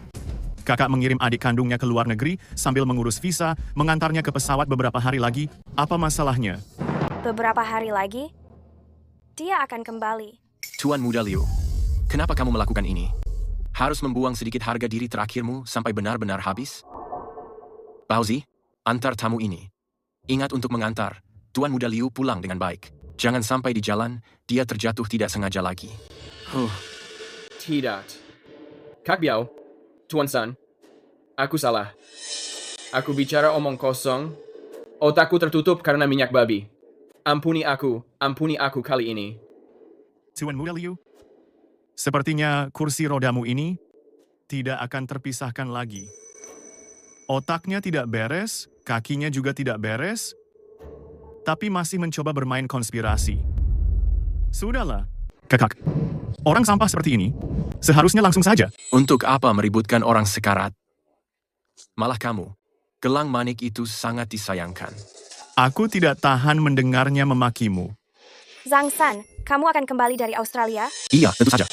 S16: Kakak mengirim adik kandungnya ke luar negeri sambil mengurus visa, mengantarnya ke pesawat beberapa hari lagi. Apa masalahnya?
S4: Beberapa hari lagi, dia akan kembali.
S3: Tuan Muda Liu, kenapa kamu melakukan ini? Harus membuang sedikit harga diri terakhirmu sampai benar-benar habis? Baozi, antar tamu ini. Ingat untuk mengantar Tuan Muda Liu pulang dengan baik. Jangan sampai di jalan, dia terjatuh tidak sengaja lagi.
S10: Tidak. Kak Biao, Tuan San, aku salah. Aku bicara omong kosong. Otakku tertutup karena minyak babi. Ampuni aku kali ini.
S16: Tuan Muda Liu, sepertinya kursi rodamu ini tidak akan terpisahkan lagi. Otaknya tidak beres, kakinya juga tidak beres, tapi masih mencoba bermain konspirasi. Sudahlah, kakak. Orang sampah seperti ini, seharusnya langsung saja.
S3: Untuk apa meributkan orang sekarat? Malah kamu, gelang manik itu sangat disayangkan.
S16: Aku tidak tahan mendengarnya memakimu.
S4: Zhang San, kamu akan kembali dari Australia?
S3: Iya, tentu saja.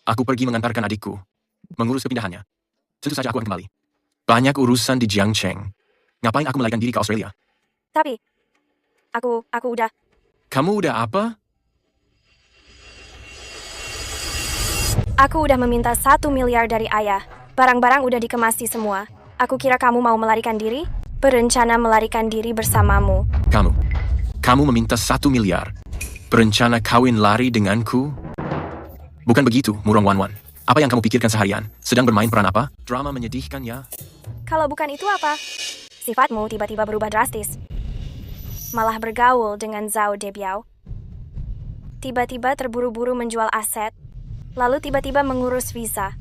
S3: Aku pergi mengantarkan adikku, mengurus kepindahannya. Tentu saja aku akan kembali. Banyak urusan di Jiangcheng. Ngapain aku melarikan diri ke Australia?
S4: Tapi, aku udah...
S3: Kamu udah apa?
S4: Aku udah meminta 1 miliar dari ayah. Barang-barang udah dikemasi semua. Aku kira kamu mau melarikan diri? Berencana melarikan diri bersamamu.
S3: Kamu meminta 1 miliar. Berencana kawin lari denganku? Bukan begitu, Murong Wanwan. Apa yang kamu pikirkan seharian? Sedang bermain peran apa? Drama menyedihkan ya?
S4: Kalau bukan itu apa? Sifatmu tiba-tiba berubah drastis. Malah bergaul dengan Zhao Debiao. Tiba-tiba terburu-buru menjual aset, lalu tiba-tiba mengurus visa.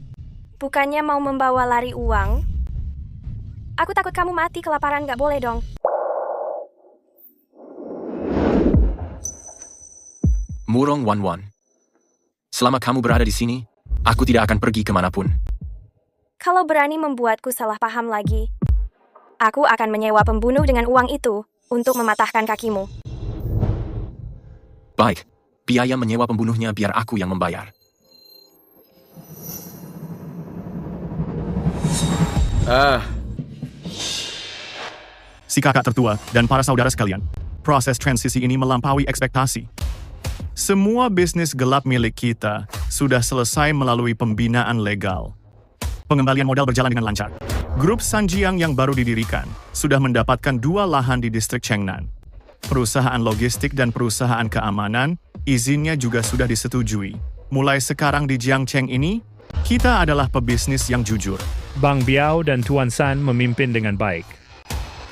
S4: Bukannya mau membawa lari uang? Aku takut kamu mati kelaparan, gak boleh dong.
S3: Murong Wanwan. Selama kamu berada di sini, aku tidak akan pergi kemanapun.
S4: Kalau berani membuatku salah paham lagi, aku akan menyewa pembunuh dengan uang itu untuk mematahkan kakimu.
S3: Baik, biaya menyewa pembunuhnya biar aku yang membayar.
S16: Si kakak tertua dan para saudara sekalian, proses transisi ini melampaui ekspektasi. Semua bisnis gelap milik kita sudah selesai melalui pembinaan legal. Pengembalian modal berjalan dengan lancar. Grup Sanjiang yang baru didirikan sudah mendapatkan 2 lahan di distrik Chengnan. Perusahaan logistik dan perusahaan keamanan, izinnya juga sudah disetujui. Mulai sekarang di Jiangcheng ini, kita adalah pebisnis yang jujur.
S20: Bang Biao dan Tuan San memimpin dengan baik.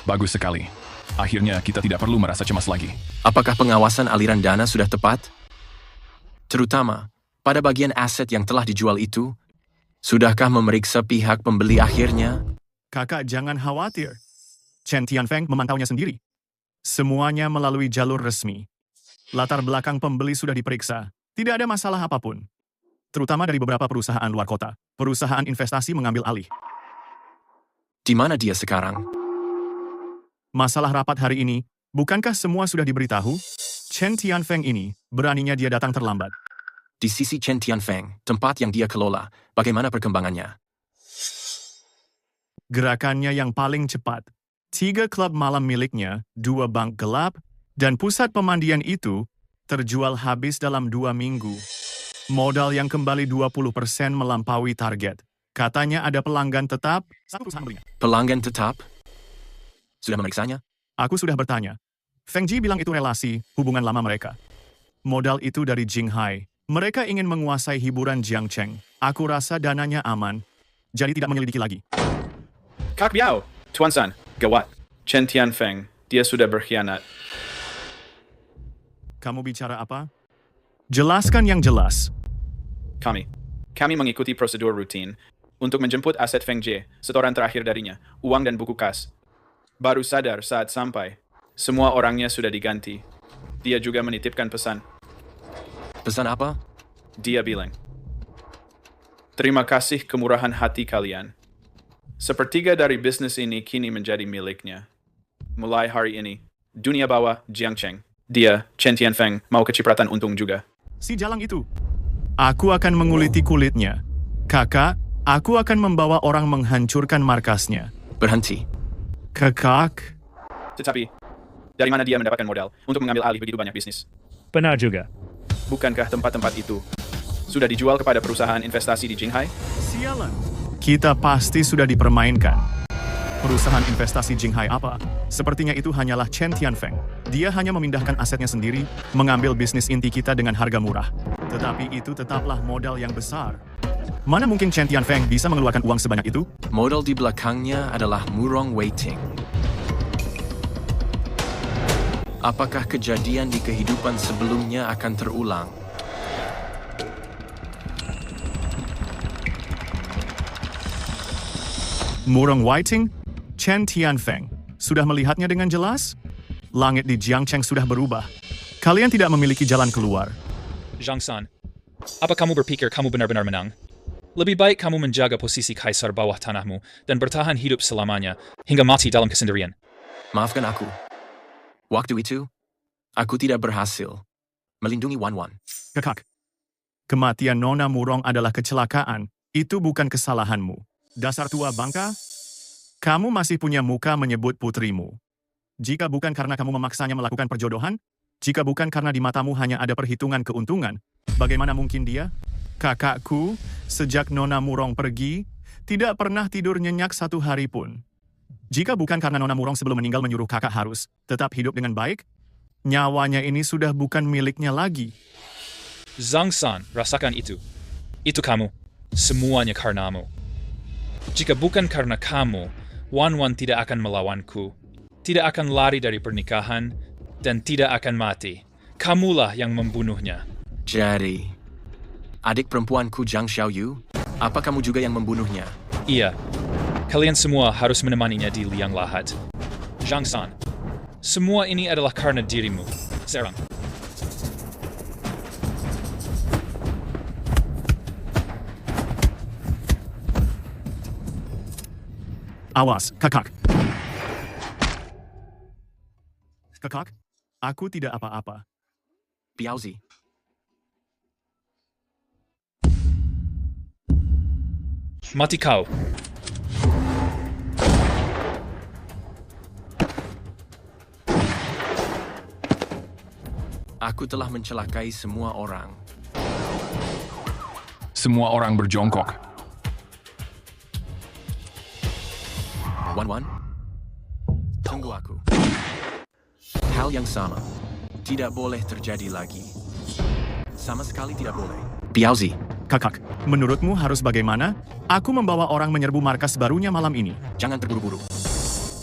S17: Bagus sekali. Akhirnya kita tidak perlu merasa cemas lagi.
S3: Apakah pengawasan aliran dana sudah tepat? Terutama pada bagian aset yang telah dijual itu, sudahkah memeriksa pihak pembeli akhirnya?
S16: Kakak jangan khawatir. Chen Tianfeng memantaunya sendiri. Semuanya melalui jalur resmi. Latar belakang pembeli sudah diperiksa. Tidak ada masalah apapun. Terutama dari beberapa perusahaan luar kota. Perusahaan investasi mengambil alih.
S3: Di mana dia sekarang?
S16: Masalah rapat hari ini, bukankah semua sudah diberitahu? Chen Tianfeng ini, beraninya dia datang terlambat.
S3: Di sisi Chen Tianfeng, tempat yang dia kelola, bagaimana perkembangannya?
S16: Gerakannya yang paling cepat. 3 klub malam miliknya, 2 bank gelap, dan pusat pemandian itu terjual habis dalam 2 minggu. Modal yang kembali 20% melampaui target. Katanya ada pelanggan tetap, satu perusahaan belinya.
S3: Pelanggan tetap? Sudah memeriksanya?
S16: Aku sudah bertanya. Feng Ji bilang itu relasi, hubungan lama mereka. Modal itu dari Jinghai. Mereka ingin menguasai hiburan Jiangcheng. Aku rasa dananya aman, jadi tidak menyelidiki lagi.
S1: Kak Biao, Tuan San, gawat. Chen Tianfeng, dia sudah berkhianat.
S16: Kamu bicara apa? Jelaskan yang jelas.
S1: Kami mengikuti prosedur rutin untuk menjemput aset Feng Jie, setoran terakhir darinya, uang dan buku kas. Baru sadar saat sampai, semua orangnya sudah diganti. Dia juga menitipkan pesan.
S3: Pesan apa?
S1: Dia bilang, "Terima kasih kemurahan hati kalian. Sepertiga dari bisnis ini kini menjadi miliknya. Mulai hari ini, dunia bawah Jiangcheng. Dia, Chen Tianfeng, mau kecipratan untung juga."
S16: Si jalang itu. Aku akan menguliti kulitnya. Kakak, aku akan membawa orang menghancurkan markasnya.
S3: Berhenti.
S16: Kakak.
S1: Tetapi, dari mana dia mendapatkan modal untuk mengambil alih begitu banyak bisnis?
S20: Benar juga.
S1: Bukankah tempat-tempat itu sudah dijual kepada perusahaan investasi di Jinghai?
S16: Sialan. Kita pasti sudah dipermainkan. Perusahaan investasi Jinghai apa? Sepertinya itu hanyalah Chen Tianfeng. Dia hanya memindahkan asetnya sendiri, mengambil bisnis inti kita dengan harga murah. Tetapi itu tetaplah modal yang besar. Mana mungkin Chen Tianfeng bisa mengeluarkan uang sebanyak itu?
S3: Modal di belakangnya adalah Murong Waiting. Apakah kejadian di kehidupan sebelumnya akan terulang?
S16: Murong Waiting? Chen Tianfeng. Sudah melihatnya dengan jelas? Langit di Jiangcheng sudah berubah. Kalian tidak memiliki jalan keluar.
S8: Zhang San, apa kamu berpikir kamu benar-benar menang? Lebih baik kamu menjaga posisi kaisar bawah tanahmu dan bertahan hidup selamanya hingga mati dalam kesendirian.
S3: Maafkan aku. Waktu itu, aku tidak berhasil melindungi Wan Wan.
S16: Kakak, kematian Nona Murong adalah kecelakaan. Itu bukan kesalahanmu. Dasar tua bangka, kamu masih punya muka menyebut putrimu. Jika bukan karena kamu memaksanya melakukan perjodohan, jika bukan karena di matamu hanya ada perhitungan keuntungan, bagaimana mungkin dia? Kakakku, sejak Nona Murong pergi, tidak pernah tidur nyenyak satu hari pun. Jika bukan karena Nona Murong sebelum meninggal menyuruh kakak harus tetap hidup dengan baik, nyawanya ini sudah bukan miliknya lagi.
S8: Zhang San, rasakan itu. Itu kamu. Semuanya karenamu. Jika bukan karena kamu, Wan Wan tidak akan melawanku, tidak akan lari dari pernikahan, dan tidak akan mati. Kamulah yang membunuhnya.
S3: Jadi, adik perempuanku Zhang Xiaoyu, apa kamu juga yang membunuhnya?
S8: Iya, kalian semua harus menemaninya di liang lahat. Zhang San, semua ini adalah karena dirimu. Serang.
S16: Awas, kakak. Kakak, aku tidak apa-apa.
S3: Biaozi.
S8: Mati kau.
S3: Aku telah mencelakai semua orang.
S17: Semua orang berjongkok.
S3: Wan Wan, tunggu aku. Hal yang sama. Tidak boleh terjadi lagi. Sama sekali tidak boleh. Biaozi.
S16: Kakak, menurutmu harus bagaimana? Aku membawa orang menyerbu markas barunya malam ini.
S3: Jangan terburu-buru.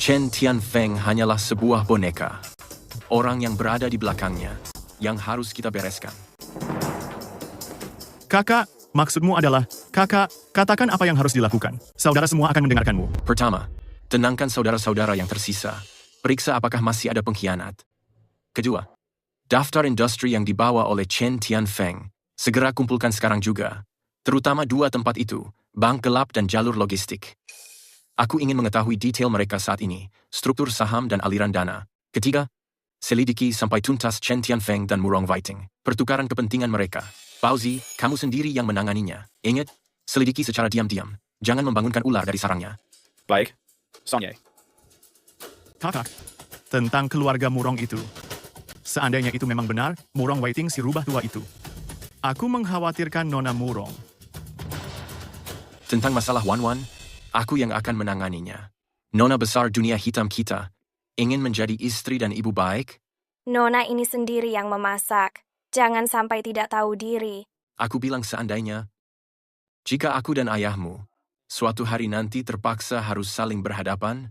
S3: Chen Tianfeng hanyalah sebuah boneka. Orang yang berada di belakangnya, yang harus kita bereskan.
S16: Kakak, maksudmu adalah, kakak, katakan apa yang harus dilakukan. Saudara semua akan mendengarkanmu.
S3: Pertama, tenangkan saudara-saudara yang tersisa. Periksa apakah masih ada pengkhianat. Kedua, daftar industri yang dibawa oleh Chen Tianfeng. Segera kumpulkan sekarang juga. Terutama dua tempat itu, bank gelap dan jalur logistik. Aku ingin mengetahui detail mereka saat ini, struktur saham dan aliran dana. Ketiga, selidiki sampai tuntas Chen Tianfeng dan Murong Waiting. Pertukaran kepentingan mereka. Baozi, kamu sendiri yang menanganinya. Ingat, selidiki secara diam-diam. Jangan membangunkan ular dari sarangnya.
S1: Baik, Sonye.
S16: Kakak, tentang keluarga Murong itu. Seandainya itu memang benar, Murong Waiting si rubah tua itu. Aku mengkhawatirkan Nona Murong.
S3: Tentang masalah Wan, aku yang akan menanganinya. Nona besar dunia hitam kita ingin menjadi istri dan ibu baik?
S4: Nona ini sendiri yang memasak. Jangan sampai tidak tahu diri.
S3: Aku bilang seandainya, jika aku dan ayahmu suatu hari nanti terpaksa harus saling berhadapan,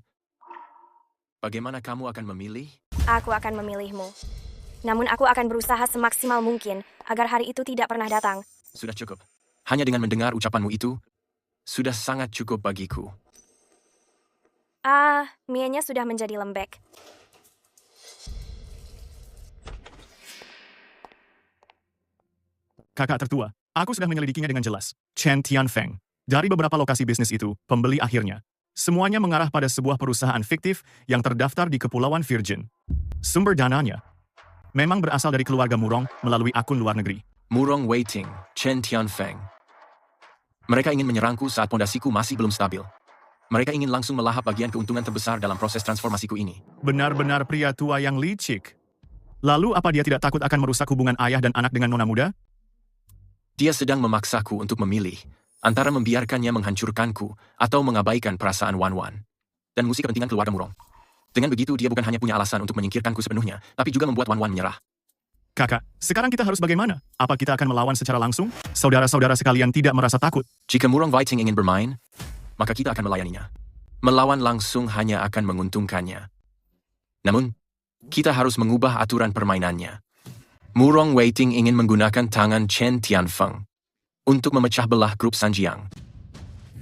S3: bagaimana kamu akan memilih?
S4: Aku akan memilihmu. Namun aku akan berusaha semaksimal mungkin agar hari itu tidak pernah datang.
S3: Sudah cukup. Hanya dengan mendengar ucapanmu itu, sudah sangat cukup bagiku.
S4: Mienya sudah menjadi lembek.
S16: Kakak tertua, aku sudah menyelidikinya dengan jelas. Chen Tianfeng. Dari beberapa lokasi bisnis itu, pembeli akhirnya. Semuanya mengarah pada sebuah perusahaan fiktif yang terdaftar di Kepulauan Virgin. Sumber dananya memang berasal dari keluarga Murong melalui akun luar negeri.
S3: Murong Waiting, Chen Tianfeng. Mereka ingin menyerangku saat pondasiku masih belum stabil. Mereka ingin langsung melahap bagian keuntungan terbesar dalam proses transformasiku ini.
S16: Benar-benar pria tua yang licik. Lalu apa dia tidak takut akan merusak hubungan ayah dan anak dengan nona muda?
S3: Dia sedang memaksaku untuk memilih antara membiarkannya menghancurkanku atau mengabaikan perasaan Wan dan mengusik kepentingan keluarga Murong. Dengan begitu, dia bukan hanya punya alasan untuk menyingkirkanku sepenuhnya, tapi juga membuat Wan menyerah.
S16: Kakak, sekarang kita harus bagaimana? Apa kita akan melawan secara langsung? Saudara-saudara sekalian tidak merasa takut?
S3: Jika Murong Waiting ingin bermain, maka kita akan melayaninya. Melawan langsung hanya akan menguntungkannya. Namun, kita harus mengubah aturan permainannya. Murong Waiting ingin menggunakan tangan Chen Tianfeng untuk memecah belah grup Sanjiang.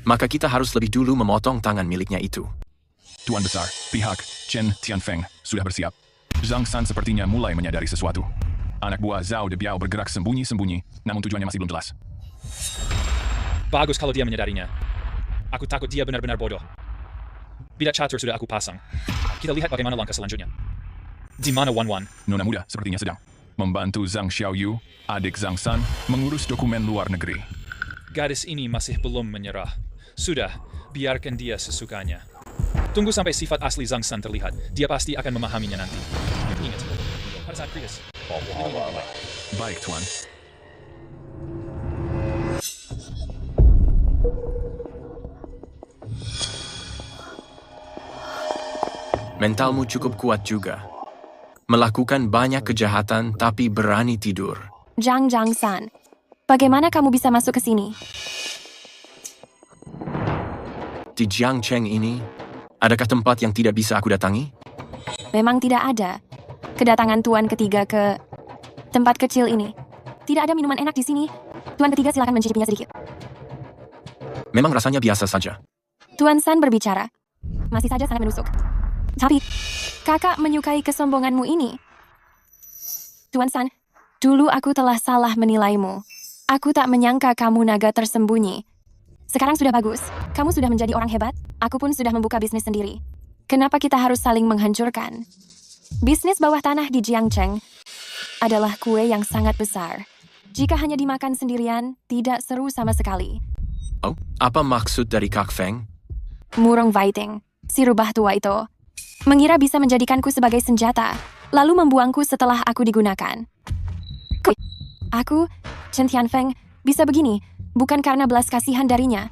S3: Maka kita harus lebih dulu memotong tangan miliknya itu.
S17: Tuan Besar, pihak Chen Tianfeng sudah bersiap. Zhang San sepertinya mulai menyadari sesuatu. Anak buah Zhao De Biao bergerak sembunyi-sembunyi, namun tujuannya masih belum jelas.
S8: Bagus kalau dia menyadarinya. Aku takut dia benar-benar bodoh. Bidak catur sudah aku pasang. Kita lihat bagaimana langkah selanjutnya. Di mana Wan?
S17: Nona muda sepertinya sedang membantu Zhang Xiaoyu, adik Zhang San, mengurus dokumen luar negeri.
S8: Gadis ini masih belum menyerah. Sudah, biarkan dia sesukanya. Tunggu sampai sifat asli Zhang San terlihat. Dia pasti akan memahaminya nanti. Ingat, pada saat kritis.
S17: Baik, Tuan.
S3: Mentalmu cukup kuat juga. Melakukan banyak kejahatan tapi berani tidur.
S12: Zhang San, bagaimana kamu bisa masuk ke sini?
S3: Di Jiangcheng ini, adakah tempat yang tidak bisa aku datangi?
S12: Memang tidak ada. Kedatangan Tuan ketiga ke tempat kecil ini. Tidak ada minuman enak di sini. Tuan ketiga silakan mencicipinya sedikit.
S3: Memang rasanya biasa saja.
S12: Tuan San berbicara. Masih saja sangat menusuk. Tapi, kakak menyukai kesombonganmu ini. Tuan San, dulu aku telah salah menilaimu. Aku tak menyangka kamu naga tersembunyi. Sekarang sudah bagus. Kamu sudah menjadi orang hebat. Aku pun sudah membuka bisnis sendiri. Kenapa kita harus saling menghancurkan? Bisnis bawah tanah di Jiangcheng adalah kue yang sangat besar. Jika hanya dimakan sendirian, tidak seru sama sekali.
S3: Oh, apa maksud dari Kak Feng?
S12: Murong Waiting, si rubah tua itu, mengira bisa menjadikanku sebagai senjata, lalu membuangku setelah aku digunakan. Aku, Chen Tianfeng, bisa begini, bukan karena belas kasihan darinya.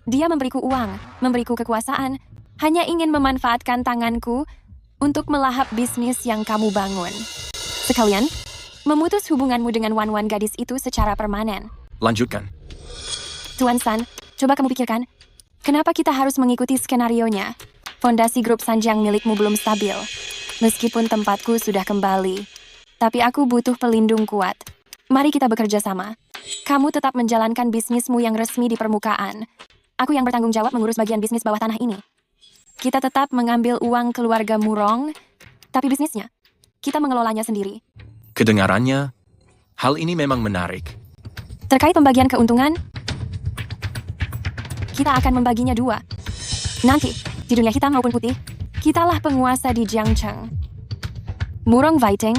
S12: Dia memberiku uang, memberiku kekuasaan, hanya ingin memanfaatkan tanganku untuk melahap bisnis yang kamu bangun. Sekalian, memutus hubunganmu dengan Wan gadis itu secara permanen.
S3: Lanjutkan.
S12: Tuan San, coba kamu pikirkan, kenapa kita harus mengikuti skenarionya? Fondasi grup Sanjiang milikmu belum stabil. Meskipun tempatku sudah kembali, tapi aku butuh pelindung kuat. Mari kita bekerja sama. Kamu tetap menjalankan bisnismu yang resmi di permukaan. Aku yang bertanggung jawab mengurus bagian bisnis bawah tanah ini. Kita tetap mengambil uang keluarga Murong, tapi bisnisnya, kita mengelolanya sendiri.
S3: Kedengarannya, hal ini memang menarik.
S12: Terkait pembagian keuntungan, kita akan membaginya 2. Nanti, di dunia hitam maupun putih, kitalah penguasa di Jiangcheng. Murong Waiting,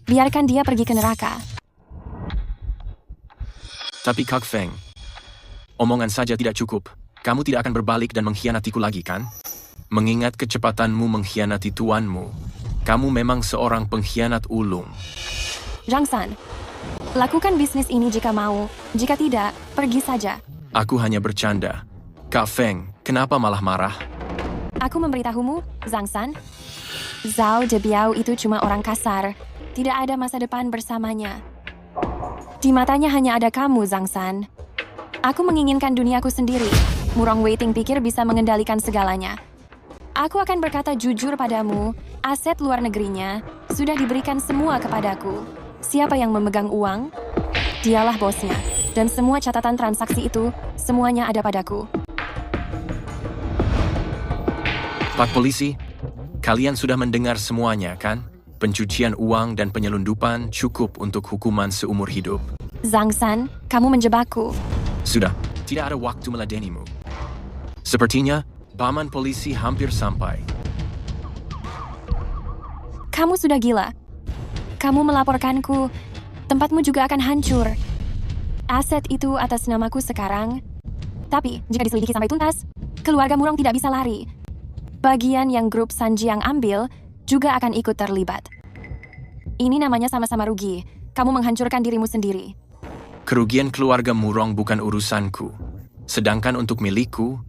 S12: biarkan dia pergi ke neraka.
S3: Tapi Kak Feng, omongan saja tidak cukup. Kamu tidak akan berbalik dan mengkhianatiku lagi, kan? Mengingat kecepatanmu mengkhianati tuanmu, kamu memang seorang pengkhianat ulung.
S12: Zhang San, lakukan bisnis ini jika mau. Jika tidak, pergi saja.
S3: Aku hanya bercanda. Kak Feng, kenapa malah marah?
S12: Aku memberitahumu, Zhang San. Zhao Debiao itu cuma orang kasar. Tidak ada masa depan bersamanya. Di matanya hanya ada kamu, Zhang San. Aku menginginkan duniaku sendiri. Murong Waiting pikir bisa mengendalikan segalanya. Aku akan berkata jujur padamu, aset luar negerinya sudah diberikan semua kepadaku. Siapa yang memegang uang? Dialah bosnya. Dan semua catatan transaksi itu, semuanya ada padaku.
S3: Pak Polisi, kalian sudah mendengar semuanya, kan? Pencucian uang dan penyelundupan cukup untuk hukuman seumur hidup.
S12: Zhang San, kamu menjebakku.
S3: Sudah, tidak ada waktu meladenimu. Sepertinya, paman polisi hampir sampai.
S12: Kamu sudah gila. Kamu melaporkanku, tempatmu juga akan hancur. Aset itu atas namaku sekarang. Tapi, jika diselidiki sampai tuntas, keluarga Murong tidak bisa lari. Bagian yang grup Sanjiang ambil juga akan ikut terlibat. Ini namanya sama-sama rugi. Kamu menghancurkan dirimu sendiri.
S3: Kerugian keluarga Murong bukan urusanku. Sedangkan untuk milikku,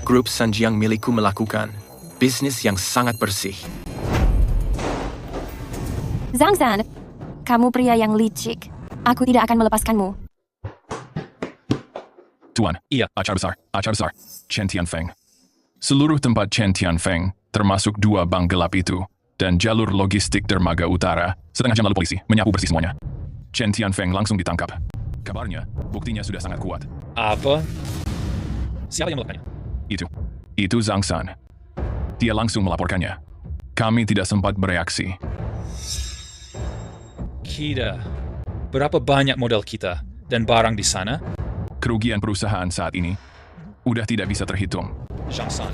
S3: grup Sanjiang milikku melakukan bisnis yang sangat bersih.
S12: Zhang San, kamu pria yang licik. Aku tidak akan melepaskanmu.
S17: Tuan, iya, acar besar, Chen Tianfeng. Seluruh tempat Chen Tianfeng, termasuk 2 bank gelap itu, dan jalur logistik dermaga utara, setengah jam lalu polisi menyapu bersih semuanya. Chen Tianfeng langsung ditangkap. Kabarnya, buktinya sudah sangat kuat.
S8: Apa? Siapa yang melakukannya?
S17: Itu Zhang San. Dia langsung melaporkannya. Kami tidak sempat bereaksi.
S8: Kira, berapa banyak modal kita dan barang di sana?
S17: Kerugian perusahaan saat ini udah tidak bisa terhitung.
S8: Zhang San,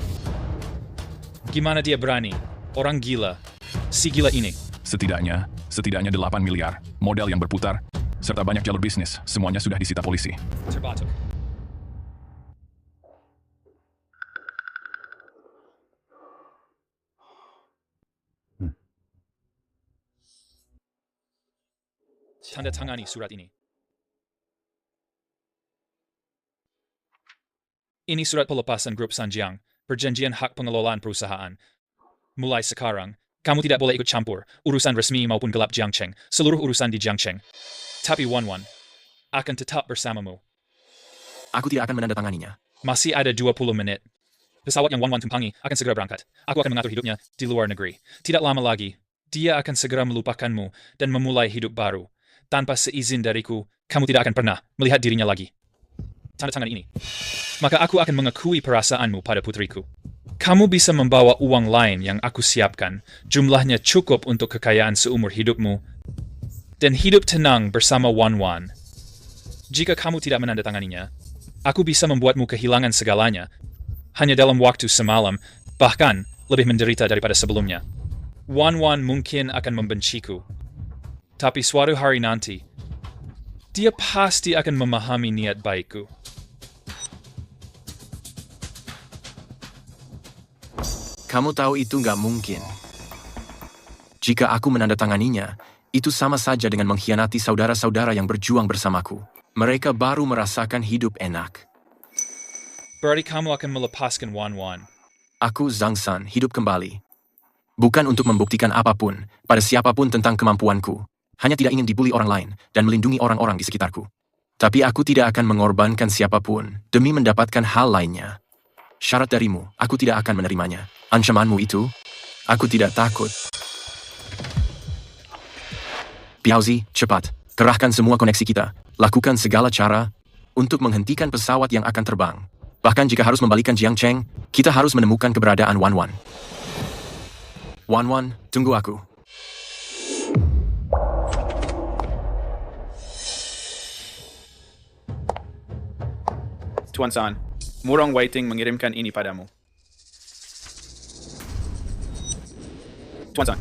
S8: gimana dia berani? Orang gila. Si gila ini.
S17: Setidaknya 8 miliar, modal yang berputar, serta banyak jalur bisnis, semuanya sudah disita polisi.
S8: Terbatuk. Tanda tangani surat ini. Ini surat pelepasan grup Sanjiang, perjanjian hak pengelolaan perusahaan. Mulai sekarang, kamu tidak boleh ikut campur, urusan resmi maupun gelap Jiangcheng, seluruh urusan di Jiangcheng. Tapi Wan akan tetap bersamamu.
S3: Aku tidak akan menandatanganinya.
S8: Masih ada 20 menit. Pesawat yang Wan tumpangi akan segera berangkat. Aku akan mengatur hidupnya di luar negeri. Tidak lama lagi, dia akan segera melupakanmu dan memulai hidup baru. Tanpa seizin dariku, kamu tidak akan pernah melihat dirinya lagi. Tanda tangan ini. Maka aku akan mengakui perasaanmu pada putriku. Kamu bisa membawa uang lain yang aku siapkan. Jumlahnya cukup untuk kekayaan seumur hidupmu. Dan hidup tenang bersama Wan. Jika kamu tidak menandatanganinya, aku bisa membuatmu kehilangan segalanya. Hanya dalam waktu semalam, bahkan lebih menderita daripada sebelumnya. Wan mungkin akan membenciku. Tapi suatu hari nanti, dia pasti akan memahami niat baikku.
S3: Kamu tahu itu nggak mungkin. Jika aku menandatanganinya, itu sama saja dengan mengkhianati saudara-saudara yang berjuang bersamaku. Mereka baru merasakan hidup enak.
S8: Berarti kamu akan melepaskan Wan.
S3: Aku, Zhang San, hidup kembali. Bukan untuk membuktikan apapun pada siapapun tentang kemampuanku. Hanya tidak ingin dibuli orang lain dan melindungi orang-orang di sekitarku. Tapi aku tidak akan mengorbankan siapapun demi mendapatkan hal lainnya. Syarat darimu, aku tidak akan menerimanya. Ancamanmu itu, aku tidak takut. Piauzi, cepat. Kerahkan semua koneksi kita. Lakukan segala cara untuk menghentikan pesawat yang akan terbang. Bahkan jika harus membalikan Jiangcheng, kita harus menemukan keberadaan Wan. Wan, tunggu aku.
S1: Tuan San, Murong Waiting mengirimkan ini padamu. Tuan San,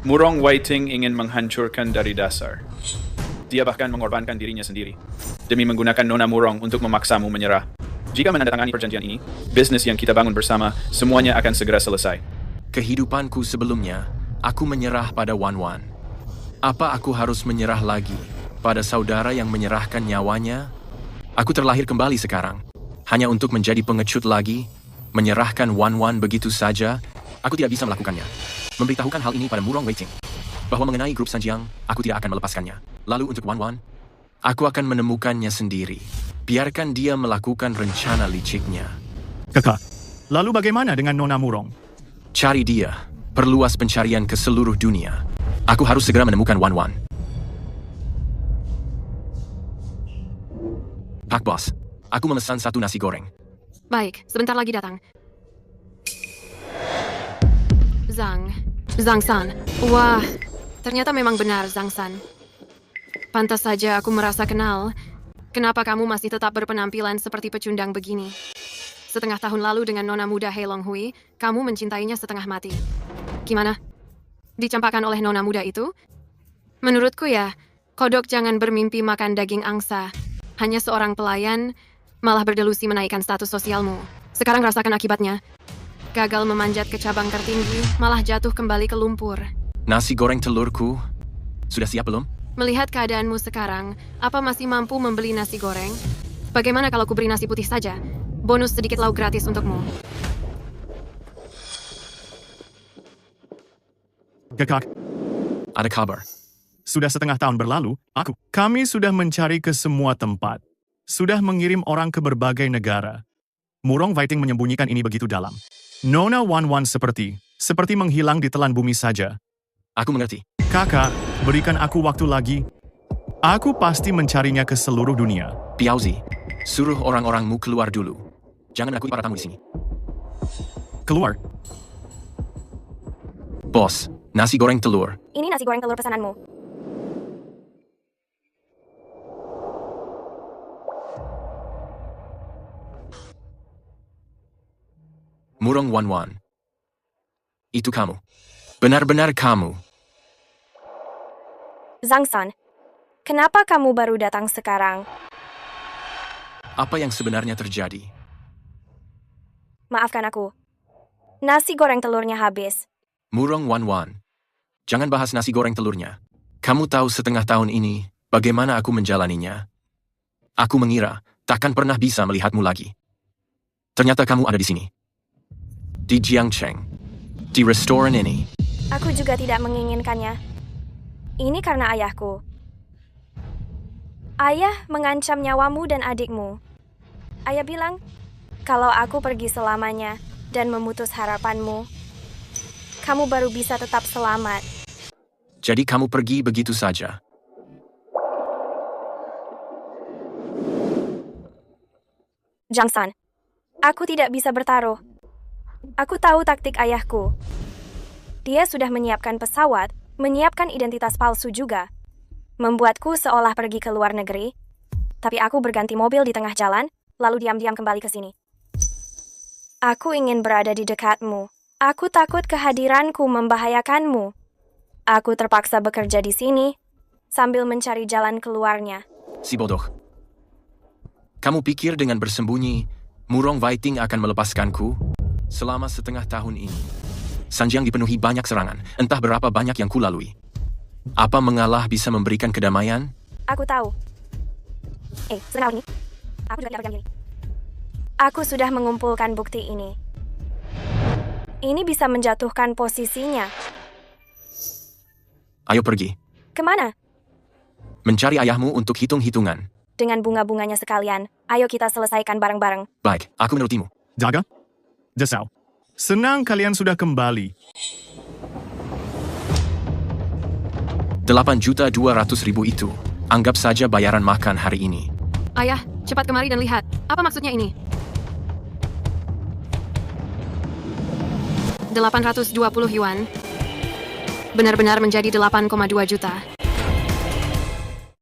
S1: Murong Waiting ingin menghancurkan dari dasar. Dia bahkan mengorbankan dirinya sendiri demi menggunakan Nona Murong untuk memaksamu menyerah. Jika menandatangani perjanjian ini, bisnis yang kita bangun bersama semuanya akan segera selesai.
S3: Kehidupanku sebelumnya, aku menyerah pada Wan. Apa aku harus menyerah lagi pada saudara yang menyerahkan nyawanya? Aku terlahir kembali sekarang. Hanya untuk menjadi pengecut lagi, menyerahkan Wan begitu saja, aku tidak bisa melakukannya. Memberitahukan hal ini pada Murong Waiting. Bahwa mengenai grup Sanjiang, aku tidak akan melepaskannya. Lalu untuk Wan, aku akan menemukannya sendiri. Biarkan dia melakukan rencana liciknya.
S16: Kakak, lalu bagaimana dengan Nona Murong?
S3: Cari dia. Perluas pencarian ke seluruh dunia. Aku harus segera menemukan Wan. Pak Bos, aku memesan 1 nasi goreng.
S15: Baik, sebentar lagi datang. Zhang San. Wah, ternyata memang benar Zhang San. Pantas saja aku merasa kenal. Kenapa kamu masih tetap berpenampilan seperti pecundang begini? Setengah tahun lalu dengan nona muda He Long Hui, kamu mencintainya setengah mati. Gimana? Dicampakkan oleh nona muda itu? Menurutku ya, kodok jangan bermimpi makan daging angsa. Hanya seorang pelayan, malah berdelusi menaikkan status sosialmu. Sekarang rasakan akibatnya. Gagal memanjat ke cabang tertinggi, malah jatuh kembali ke lumpur.
S3: Nasi goreng telurku, sudah siap belum?
S15: Melihat keadaanmu sekarang, apa masih mampu membeli nasi goreng? Bagaimana kalau kuberi nasi putih saja? Bonus sedikit lauk gratis untukmu.
S16: Kakak,
S3: ada kabar.
S16: Sudah setengah tahun berlalu, kami sudah mencari ke semua tempat. Sudah mengirim orang ke berbagai negara. Murong Waiting menyembunyikan ini begitu dalam. Nona Wan seperti menghilang di telan bumi saja.
S3: Aku mengerti.
S16: Kakak, berikan aku waktu lagi. Aku pasti mencarinya ke seluruh dunia.
S3: Piauzi, suruh orang-orangmu keluar dulu. Jangan menakути para tamu di sini.
S16: Keluar.
S3: Bos, nasi goreng telur.
S4: Ini nasi goreng telur pesananmu.
S3: Murong Wan. Itu kamu. Benar-benar kamu.
S4: Zhang San, kenapa kamu baru datang sekarang?
S3: Apa yang sebenarnya terjadi?
S4: Maafkan aku. Nasi goreng telurnya habis.
S3: Murong Wan. Jangan bahas nasi goreng telurnya. Kamu tahu setengah tahun ini bagaimana aku menjalaninya. Aku mengira takkan pernah bisa melihatmu lagi. Ternyata kamu ada di sini. Di Jiangcheng. Di restoran ini.
S4: Aku juga tidak menginginkannya. Ini karena ayahku. Ayah mengancam nyawamu dan adikmu. Ayah bilang, kalau aku pergi selamanya dan memutus harapanmu, kamu baru bisa tetap selamat.
S3: Jadi kamu pergi begitu saja.
S4: Zhang San, aku tidak bisa bertaruh. Aku tahu taktik ayahku. Dia sudah menyiapkan pesawat, menyiapkan identitas palsu juga. Membuatku seolah pergi ke luar negeri, tapi aku berganti mobil di tengah jalan, lalu diam-diam kembali ke sini. Aku ingin berada di dekatmu. Aku takut kehadiranku membahayakanmu. Aku terpaksa bekerja di sini, sambil mencari jalan keluarnya.
S3: Si bodoh. Kamu pikir dengan bersembunyi, Murong Waiting akan melepaskanku? Selama setengah tahun ini, Sanjiang dipenuhi banyak serangan, entah berapa banyak yang kulalui. Apa mengalah bisa memberikan kedamaian?
S4: Aku tahu. Sebentar ini. Aku juga tidak berdiam diri. Aku sudah mengumpulkan bukti ini. Ini bisa menjatuhkan posisinya.
S3: Ayo pergi.
S4: Kemana?
S3: Mencari ayahmu untuk hitung-hitungan.
S4: Dengan bunga-bunganya sekalian. Ayo kita selesaikan bareng-bareng.
S3: Baik, aku menurutimu.
S16: Jaga. Desau. Senang kalian sudah kembali.
S3: 8.200.000 itu. Anggap saja bayaran makan hari ini.
S15: Ayah, cepat kemari dan lihat. Apa maksudnya ini? 820 yuan. Benar-benar menjadi 8,2 juta.